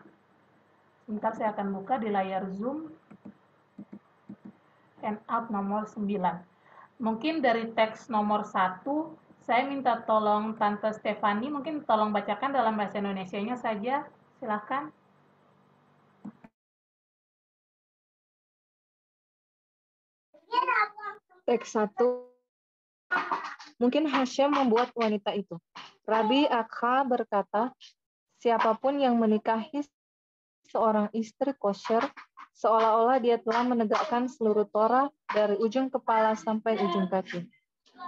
Sebentar saya akan buka di layar Zoom. Handout nomor 9. Mungkin dari teks nomor 1, saya minta tolong Tante Stefani, mungkin tolong bacakan dalam bahasa Indonesianya saja, silahkan. Teks 1. Mungkin Hashim membuat wanita itu. Rabi Akha berkata, siapapun yang menikahi seorang istri kosher, seolah-olah dia telah menegakkan seluruh Torah dari ujung kepala sampai ujung kaki.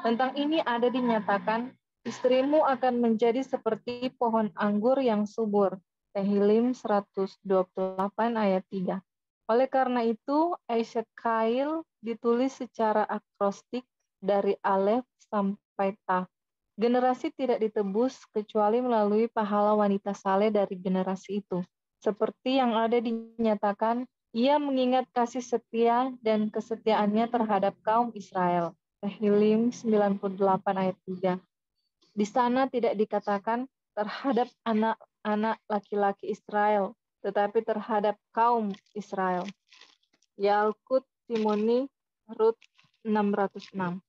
Tentang ini ada dinyatakan, istrimu akan menjadi seperti pohon anggur yang subur. Tehillim 128 ayat 3. Oleh karena itu, Aishat Kail ditulis secara akrostik dari Alef sampai Ta. Generasi tidak ditebus kecuali melalui pahala wanita saleh dari generasi itu. Seperti yang ada dinyatakan, ia mengingat kasih setia dan kesetiaannya terhadap kaum Israel. Tehillim 98 ayat 3. Di sana tidak dikatakan terhadap anak-anak laki-laki Israel, tetapi terhadap kaum Israel. Yalkut Simoni Rut 606.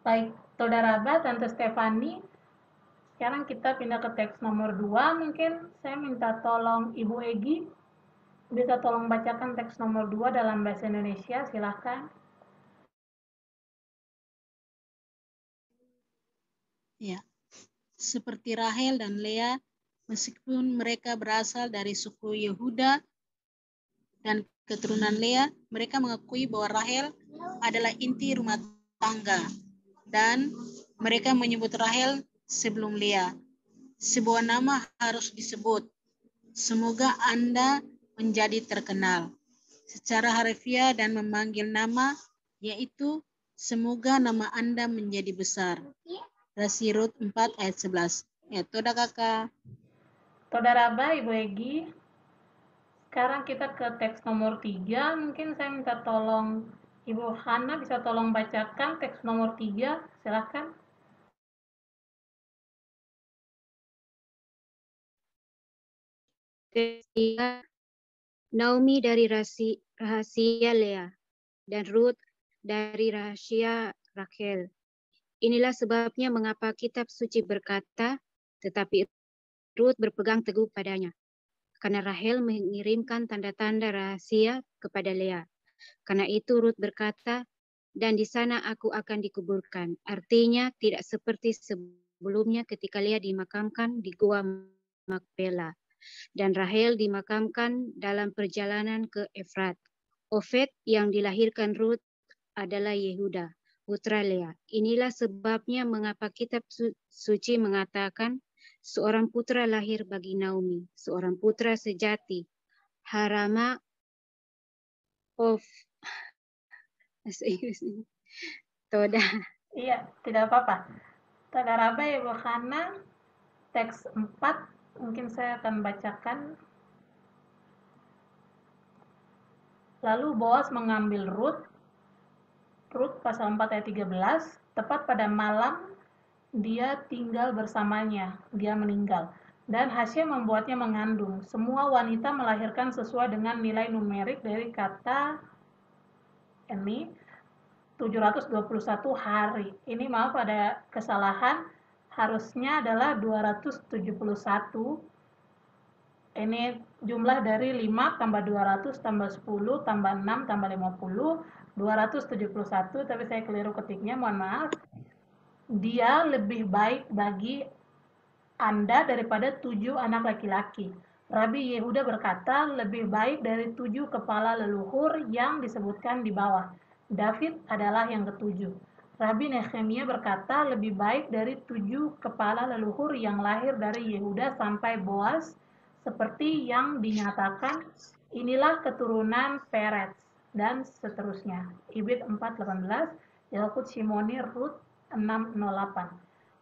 Baik, Saudara Abah, Tante Stefani, sekarang kita pindah ke teks nomor 2, mungkin saya minta tolong Ibu Egi, bisa tolong bacakan teks nomor 2 dalam bahasa Indonesia, silahkan. Ya, seperti Rahel dan Lea, meskipun mereka berasal dari suku Yehuda dan keturunan Lea, mereka mengakui bahwa Rahel adalah inti rumah tangga, dan mereka menyebut Rahel sebelum Lea. Sebuah nama harus disebut. Semoga Anda menjadi terkenal secara harfiah dan memanggil nama, yaitu semoga nama Anda menjadi besar. Rasi Rut 4 ayat 11. Ya, Toda kakak. Saudara Abah, Ibu Egi, sekarang kita ke teks nomor 3, mungkin saya minta tolong Ibu Hana bisa tolong bacakan teks nomor 3, silahkan. Ketiga, Naomi dari rahasia Lea dan Ruth dari rahasia Rachel. Inilah sebabnya mengapa kitab suci berkata, tetapi Ruth berpegang teguh padanya. Karena Rachel mengirimkan tanda-tanda rahasia kepada Lea. Karena itu Ruth berkata, dan di sana aku akan dikuburkan. Artinya tidak seperti sebelumnya ketika Lea dimakamkan di Gua Makpela. Dan Rahel dimakamkan dalam perjalanan ke Efrat. Ofet yang dilahirkan Ruth adalah Yehuda, putra Lea. Inilah sebabnya mengapa kitab suci mengatakan seorang putra lahir bagi Naomi, seorang putra sejati. Harama of bahasa Inggris ini. Toda. Iya, tidak apa-apa. Toda Rabba Ibu Hana, teks 4, mungkin saya akan bacakan. Lalu Boas mengambil Rut pasal 4 ayat 13, tepat pada malam dia tinggal bersamanya, dia meninggal. Dan Hashem membuatnya mengandung. Semua wanita melahirkan sesuai dengan nilai numerik dari kata ini 721 hari. Ini maaf ada kesalahan, harusnya adalah 271. Ini jumlah dari 5 tambah 200 tambah 10 tambah 6 tambah 50, 271, tapi saya keliru ketiknya, mohon maaf. Dia lebih baik bagi Anda daripada 7 anak laki-laki. Rabi Yehuda berkata, lebih baik dari 7 kepala leluhur yang disebutkan di bawah. David adalah yang ketujuh. Rabi Nehemia berkata, lebih baik dari 7 kepala leluhur yang lahir dari Yehuda sampai Boaz, seperti yang dinyatakan, inilah keturunan Peretz, dan seterusnya. Ibid 4:18, Yalkut Shimoni, Rut 6:08.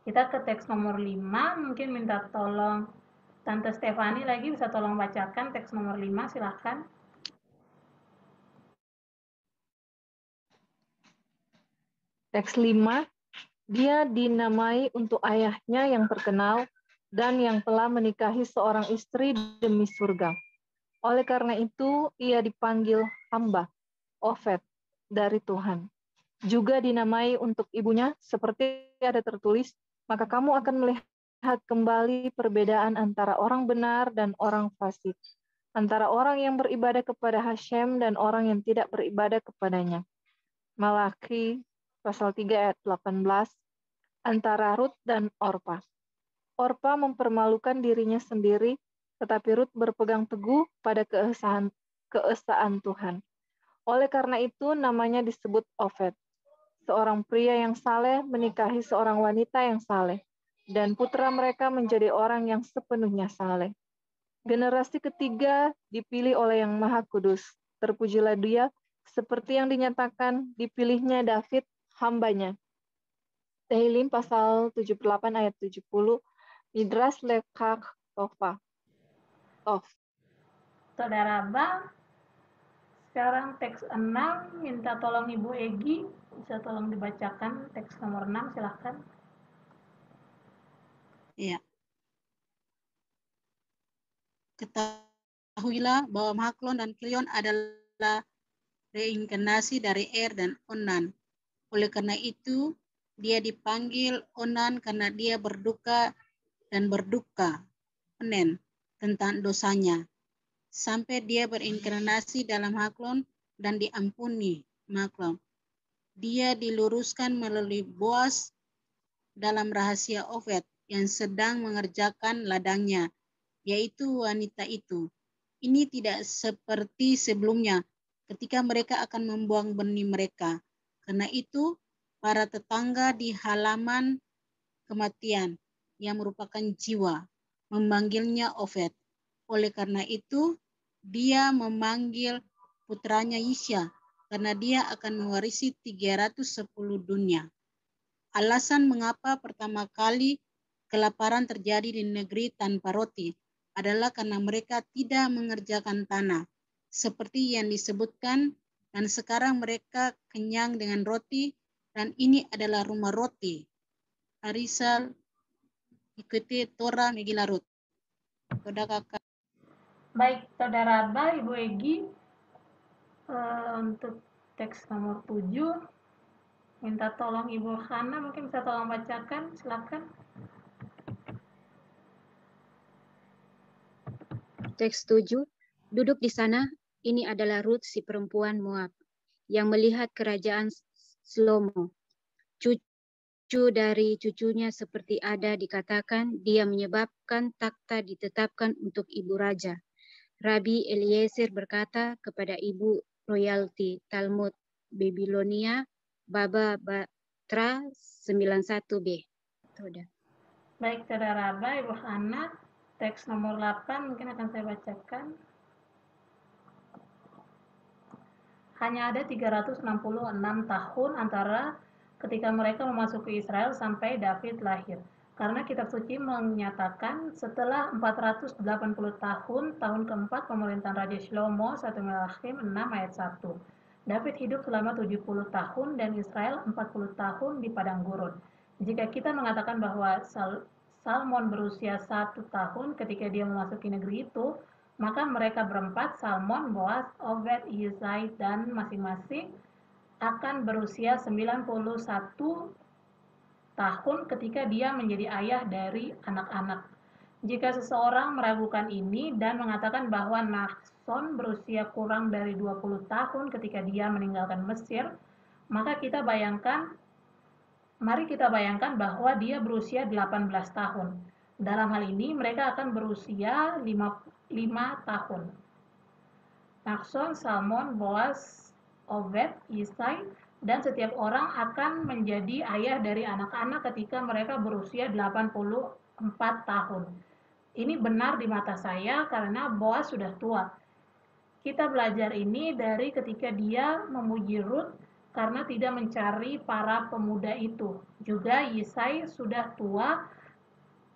Kita ke teks nomor 5, mungkin minta tolong Tante Stefani lagi bisa tolong bacakan teks nomor 5, silahkan. Teks 5, dia dinamai untuk ayahnya yang terkenal dan yang telah menikahi seorang istri demi surga. Oleh karena itu, ia dipanggil hamba, Ofet, dari Tuhan. Juga dinamai untuk ibunya, seperti ada tertulis, maka kamu akan melihat kembali perbedaan antara orang benar dan orang fasik, antara orang yang beribadah kepada Hashem dan orang yang tidak beribadah kepadanya. Malaki pasal 3 ayat 18, antara Rut dan Orpa. Orpa mempermalukan dirinya sendiri, tetapi Rut berpegang teguh pada keesaan Tuhan. Oleh karena itu namanya disebut Ofet. Seorang pria yang saleh menikahi seorang wanita yang saleh, dan putra mereka menjadi orang yang sepenuhnya saleh. Generasi ketiga dipilih oleh Yang Maha Kudus. Terpujilah dia, seperti yang dinyatakan dipilihnya David, hambanya. Tehillim pasal 78 ayat 70, Midras Lekak Tof. Saudara Bang, sekarang teks 6, minta tolong Ibu Egi, bisa tolong dibacakan teks nomor 6, silahkan. Ya. Ketahuilah bahwa Mahlon dan Kilion adalah reinkarnasi dari Er dan Onan. Oleh karena itu, dia dipanggil Onan karena dia berduka dan berduka, Onen, tentang dosanya. Sampai dia berinkarnasi dalam Mahlon dan diampuni Mahlon. Dia diluruskan melalui Boaz dalam rahasia Ofet yang sedang mengerjakan ladangnya, yaitu wanita itu. Ini tidak seperti sebelumnya ketika mereka akan membuang benih mereka. Karena itu, para tetangga di halaman kematian yang merupakan jiwa memanggilnya Ofet. Oleh karena itu, dia memanggil putranya Yisya karena dia akan mewarisi 310 dunia. Alasan mengapa pertama kali kelaparan terjadi di negeri tanpa roti adalah karena mereka tidak mengerjakan tanah, seperti yang disebutkan, dan sekarang mereka kenyang dengan roti, dan ini adalah rumah roti. Arisal ikuti Torah Megilarut. Toda kakak. Baik, Saudara Ba, Ibu Egi, untuk teks nomor 7, minta tolong Ibu Hana, mungkin bisa tolong bacakan, silakan. Teks 7, duduk di sana, ini adalah Rut si perempuan Moab, yang melihat kerajaan Shlomo. Cucu dari cucunya seperti ada dikatakan, dia menyebabkan takhta ditetapkan untuk ibu raja. Rabi Eliezer berkata kepada ibu royalti Talmud Babilonia, Baba Batra 91b. Udah. Baik, Saudara Ba, Ibu Hana, teks nomor 8 mungkin akan saya bacakan. hanya ada 366 tahun antara ketika mereka memasuki Israel sampai David lahir. Karena kitab suci menyatakan setelah 480 tahun keempat pemerintahan Raja Shlomo 1 Melachim 6 ayat 1. David hidup selama 70 tahun dan Israel 40 tahun di padang gurun. Jika kita mengatakan bahwa Salmon berusia 1 tahun ketika dia memasuki negeri itu, maka mereka berempat, Salmon, Boaz, Obed, Yisai, dan masing-masing akan berusia 91 tahun ketika dia menjadi ayah dari anak-anak. Jika seseorang meragukan ini dan mengatakan bahwa Nahson berusia kurang dari 20 tahun ketika dia meninggalkan Mesir, maka mari kita bayangkan bahwa dia berusia 18 tahun. Dalam hal ini mereka akan berusia 5 tahun. Nahson, Salmon, Boaz, Obed, Yisai, dan setiap orang akan menjadi ayah dari anak-anak ketika mereka berusia 84 tahun. Ini benar di mata saya karena Boaz sudah tua. Kita belajar ini dari ketika dia memuji Rut karena tidak mencari para pemuda itu. Juga Yisai sudah tua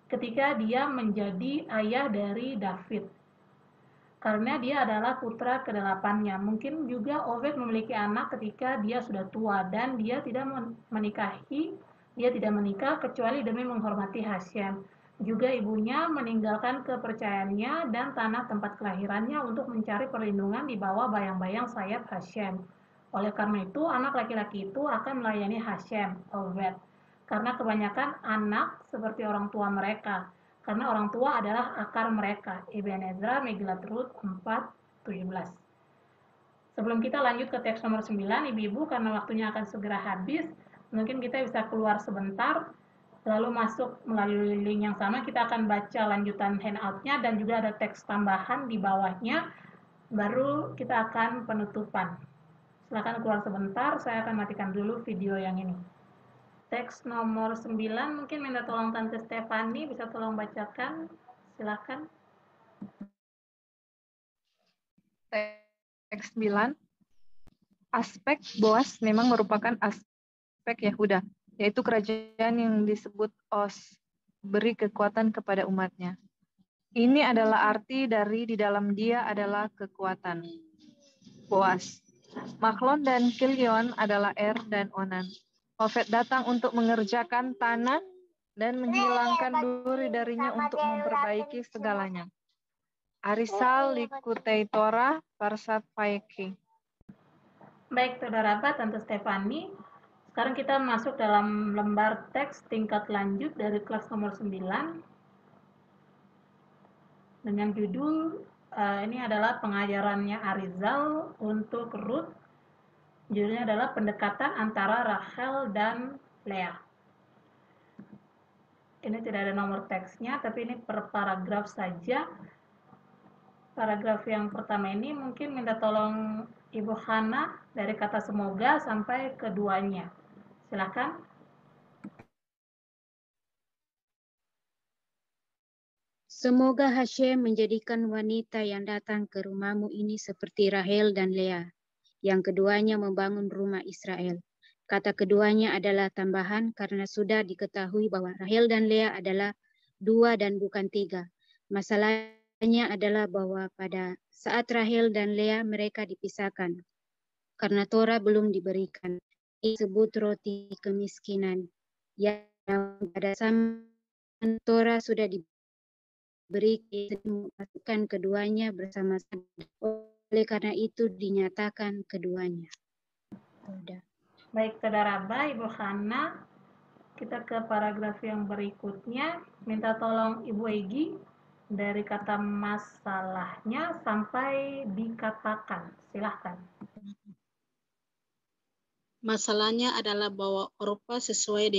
ketika dia menjadi ayah dari David. Karena dia adalah putra ke-8-nya. Mungkin juga Obed memiliki anak ketika dia sudah tua dan dia tidak menikah kecuali demi menghormati Hashem. Juga ibunya meninggalkan kepercayaannya dan tanah tempat kelahirannya untuk mencari perlindungan di bawah bayang-bayang sayap Hashem. Oleh karena itu, anak laki-laki itu akan melayani Hashem, Obed. Karena kebanyakan anak seperti orang tua mereka. Karena orang tua adalah akar mereka. Ibn Ezra, Megillat Rut 4:17. Sebelum kita lanjut ke teks nomor 9, ibu-ibu, karena waktunya akan segera habis, mungkin kita bisa keluar sebentar, lalu masuk melalui link yang sama. Kita akan baca lanjutan handout-nya dan juga ada teks tambahan di bawahnya, baru kita akan penutupan. Silakan keluar sebentar, saya akan matikan dulu video yang ini. Teks nomor 9, mungkin minta tolong Tante Stefani, bisa tolong bacakan, silakan. Teks 9, aspek Boaz memang merupakan aspek Yehuda, yaitu kerajaan yang disebut Os, beri kekuatan kepada umatnya. Ini adalah arti dari di dalam dia adalah kekuatan. Boaz. Mahlon dan Kilion adalah dan Onan. Obed datang untuk mengerjakan tanah dan menghilangkan duri darinya untuk memperbaiki segalanya. Arisal Likutei Torah Parsat Paeki. Baik, saudara Pak, Tante Stefani. Sekarang kita masuk dalam lembar teks tingkat lanjut dari kelas nomor 9 dengan judul ini adalah pengajarannya Arizal untuk Rut. Judulnya adalah pendekatan antara Rachel dan Leah. Ini tidak ada nomor teksnya, tapi ini per paragraf saja. Paragraf yang pertama ini mungkin minta tolong Ibu Hana dari kata semoga sampai keduanya. Silakan. Semoga Hashem menjadikan wanita yang datang ke rumahmu ini seperti Rahel dan Leah, yang keduanya membangun rumah Israel. Kata keduanya adalah tambahan karena sudah diketahui bahwa Rahel dan Leah adalah 2 dan bukan 3. Masalahnya adalah bahwa pada saat Rahel dan Leah mereka dipisahkan karena Torah belum diberikan. Disebut roti kemiskinan yang pada zaman Torah sudah diberi, dimasukkan keduanya bersama-sama. Oleh karena itu dinyatakan keduanya. Udah. Baik, saudara Ba, Ibu Hana, kita ke paragraf yang berikutnya. Minta tolong Ibu Egi dari kata masalahnya sampai dikatakan. Silahkan. Masalahnya adalah bahwa Orpa sesuai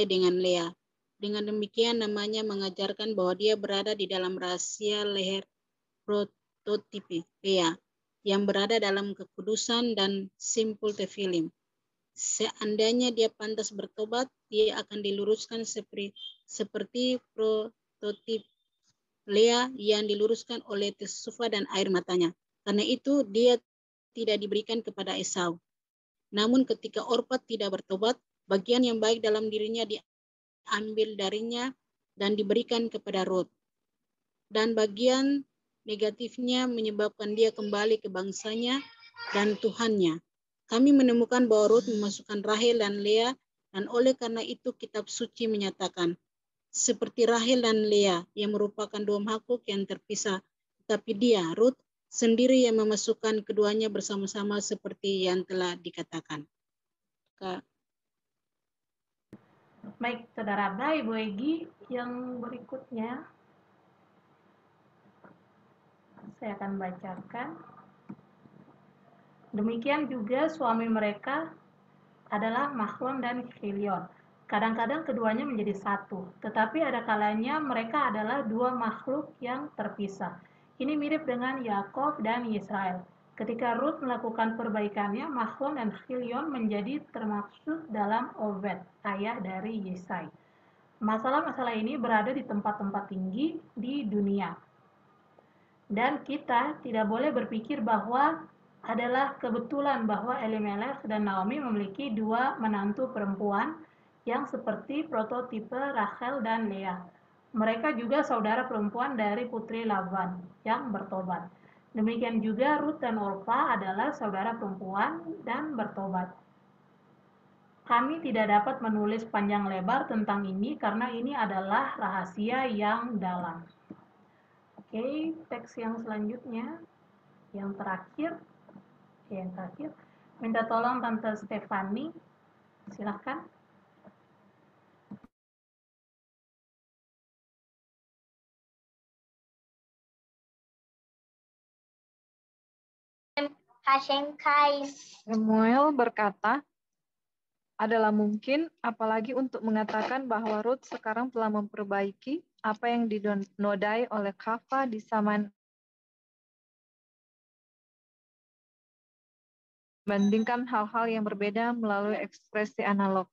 dengan Leah. Dengan demikian namanya mengajarkan bahwa dia berada di dalam rahasia leher prototipe Leah yang berada dalam kekudusan dan simpul tefilim. Seandainya dia pantas bertobat, dia akan diluruskan seperti prototip Leah yang diluruskan oleh tesufa dan air matanya. Karena itu dia tidak diberikan kepada Esau. Namun ketika Orpa tidak bertobat, bagian yang baik dalam dirinya diambil darinya dan diberikan kepada Rut. Dan bagian negatifnya menyebabkan dia kembali ke bangsanya dan Tuhannya. Kami menemukan bahwa Rut memasukkan Rahel dan Lea, dan oleh karena itu kitab suci menyatakan, seperti Rahel dan Lea yang merupakan dua makhluk yang terpisah, tapi dia, Rut, sendiri yang memasukkan keduanya bersama-sama seperti yang telah dikatakan. Kak. Baik, Saudara Abah, Ibu Egi, yang berikutnya saya akan bacakan. Demikian juga suami mereka adalah Mahlon dan Chilion. Kadang-kadang keduanya menjadi satu, tetapi ada kalanya mereka adalah dua makhluk yang terpisah. Ini mirip dengan Yakov dan Israel. Ketika Rut melakukan perbaikannya, Mahlon dan Chilion menjadi termaksud dalam Obed, ayah dari Yesai. Masalah-masalah ini berada di tempat-tempat tinggi di dunia. Dan kita tidak boleh berpikir bahwa adalah kebetulan bahwa Elimelech dan Naomi memiliki dua menantu perempuan yang seperti prototipe Rachel dan Leah. Mereka juga saudara perempuan dari putri Laban yang bertobat. Demikian juga Ruth dan Orpa adalah saudara perempuan dan bertobat. Kami tidak dapat menulis panjang lebar tentang ini karena ini adalah rahasia yang dalam. Oke, teks yang selanjutnya, yang terakhir. Minta tolong Tante Stefani, silahkan. Samuel berkata, adalah mungkin, apalagi untuk mengatakan bahwa Ruth sekarang telah memperbaiki apa yang dinodai oleh Kafa di zaman bandingkan hal-hal yang berbeda melalui ekspresi analog.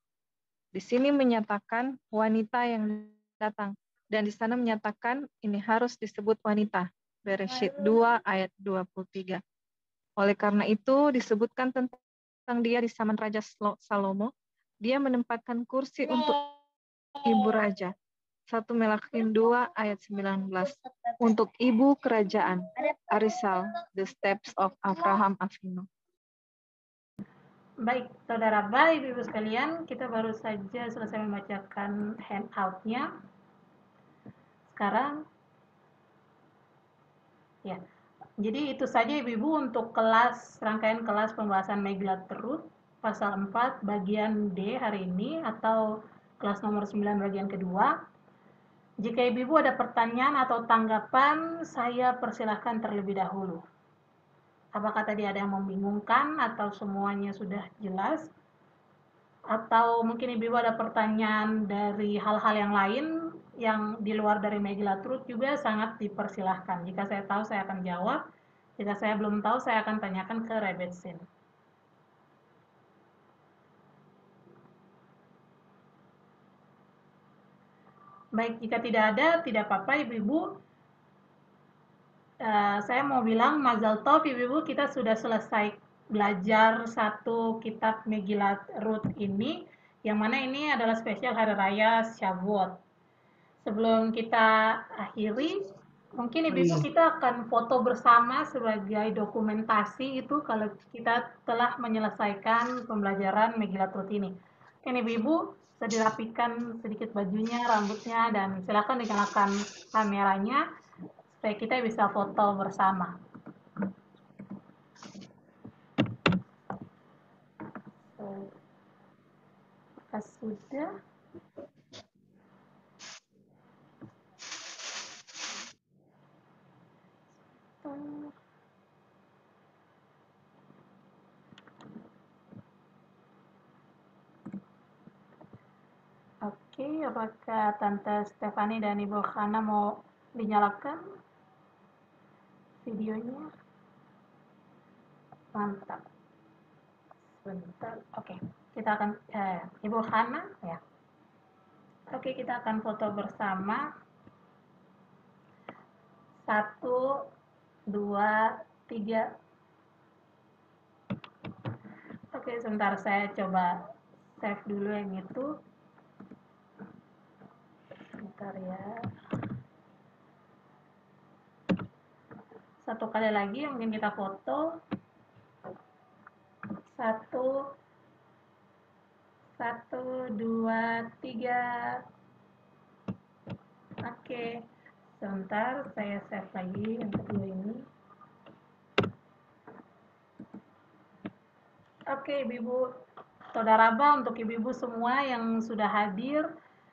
Di sini menyatakan wanita yang datang, dan di sana menyatakan ini harus disebut wanita. Bereshit 2 ayat 23. Oleh karena itu disebutkan tentang dia di zaman Raja Salomo, dia menempatkan kursi untuk ibu raja. 1 Melakhim 2 ayat 19. Untuk ibu kerajaan, Arisal, the steps of Abraham Avinu. Baik, Saudara Baik, Ibu sekalian, kita baru saja selesai membacakan handout-nya. Sekarang, ya, jadi itu saja Ibu-Ibu untuk rangkaian kelas pembahasan Megillat Ruth pasal 4 bagian D hari ini atau kelas nomor 9 bagian kedua. Jika Ibu-Ibu ada pertanyaan atau tanggapan, saya persilahkan terlebih dahulu. Apakah tadi ada yang membingungkan atau semuanya sudah jelas? Atau mungkin Ibu-Ibu ada pertanyaan dari hal-hal yang lain yang di luar dari Megillat Ruth juga sangat dipersilahkan. Jika saya tahu, saya akan jawab. Jika saya belum tahu, saya akan tanyakan ke Rebetsin. Baik, jika tidak ada, tidak apa-apa Ibu-Ibu. Saya mau bilang Mazal Tov Ibu-Ibu, kita sudah selesai belajar satu kitab Megillat Ruth ini, yang mana ini adalah spesial Hari Raya Shavuot. Sebelum kita akhiri, mungkin Ibu-Ibu kita akan foto bersama sebagai dokumentasi itu kalau kita telah menyelesaikan pembelajaran Megillat Ruth ini. Ini Ibu-Ibu, bisa dirapikan sedikit bajunya, rambutnya, dan silakan dinyalakan kameranya supaya kita bisa foto bersama. Apakah sudah? Oke, apakah Tante Stefani dan Ibu Hana mau dinyalakan videonya? Mantap. Sebentar. Oke, kita akan Ibu Hana ya. Oke, kita akan foto bersama. 1, 2, 3. Oke, sebentar saya coba save dulu yang itu. Sebentar ya. Satu kali lagi yang mungkin kita foto. 1, 2, 3. Oke, sebentar saya save lagi yang kedua ini. Oke, Ibu-Ibu, Saudara Raba, untuk Ibu-Ibu semua yang sudah hadir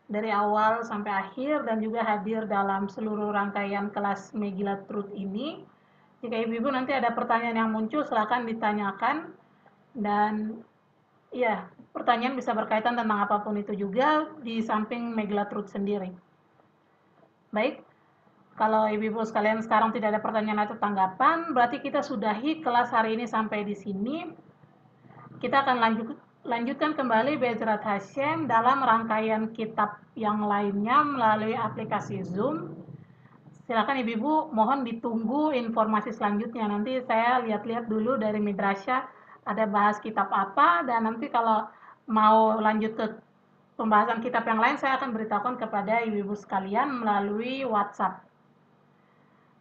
dari awal sampai akhir dan juga hadir dalam seluruh rangkaian kelas Megillah Truth ini. Jika Ibu-Ibu nanti ada pertanyaan yang muncul, silakan ditanyakan. Dan ya, pertanyaan bisa berkaitan tentang apapun itu juga di samping Megillah Truth sendiri. Baik, kalau Ibu-Ibu sekalian sekarang tidak ada pertanyaan atau tanggapan, berarti kita sudahi kelas hari ini sampai di sini. Kita akan lanjutkan kembali Be'ezrat Hashem dalam rangkaian kitab yang lainnya melalui aplikasi Zoom. Silakan Ibu-Ibu, mohon ditunggu informasi selanjutnya. Nanti saya lihat-lihat dulu dari Midrasya ada bahas kitab apa, dan nanti kalau mau lanjut ke pembahasan kitab yang lain, saya akan beritahukan kepada Ibu-Ibu sekalian melalui WhatsApp.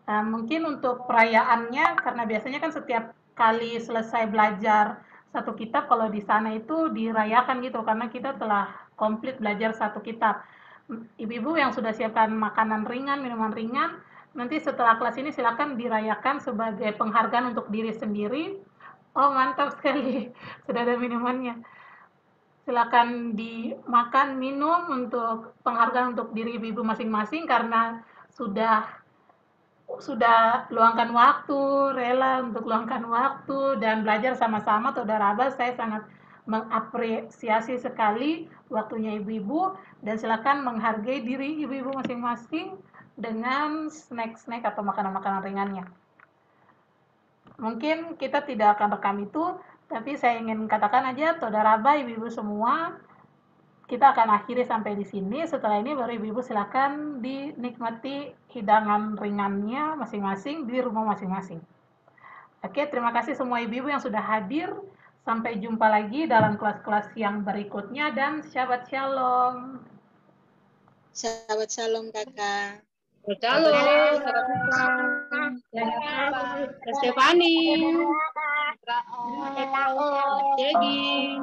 Mungkin untuk perayaannya, karena biasanya kan setiap kali selesai belajar satu kitab, kalau di sana itu dirayakan gitu, karena kita telah komplit belajar satu kitab. Ibu-ibu yang sudah siapkan makanan ringan, minuman ringan, nanti setelah kelas ini silakan dirayakan sebagai penghargaan untuk diri sendiri. Oh, mantap sekali, sudah ada minumannya. Silakan dimakan, minum untuk penghargaan untuk diri ibu-ibu masing-masing, karena sudah luangkan waktu, rela untuk luangkan waktu dan belajar sama-sama. Saudara Raba, saya sangat mengapresiasi sekali waktunya ibu-ibu, dan silakan menghargai diri ibu-ibu masing-masing dengan snack-snack atau makanan-makanan ringannya. Mungkin kita tidak akan rekam itu, tapi saya ingin katakan aja, Saudara Raba, ibu-ibu semua, kita akan akhiri sampai di sini. Setelah ini baru ibu-ibu silakan dinikmati hidangan ringannya masing-masing di rumah masing-masing. Oke, terima kasih semua ibu-ibu yang sudah hadir. Sampai jumpa lagi dalam kelas-kelas yang berikutnya, dan Shabbat Shalom. Shabbat Shalom, Kakak. Shalom. Stefani. Cegi.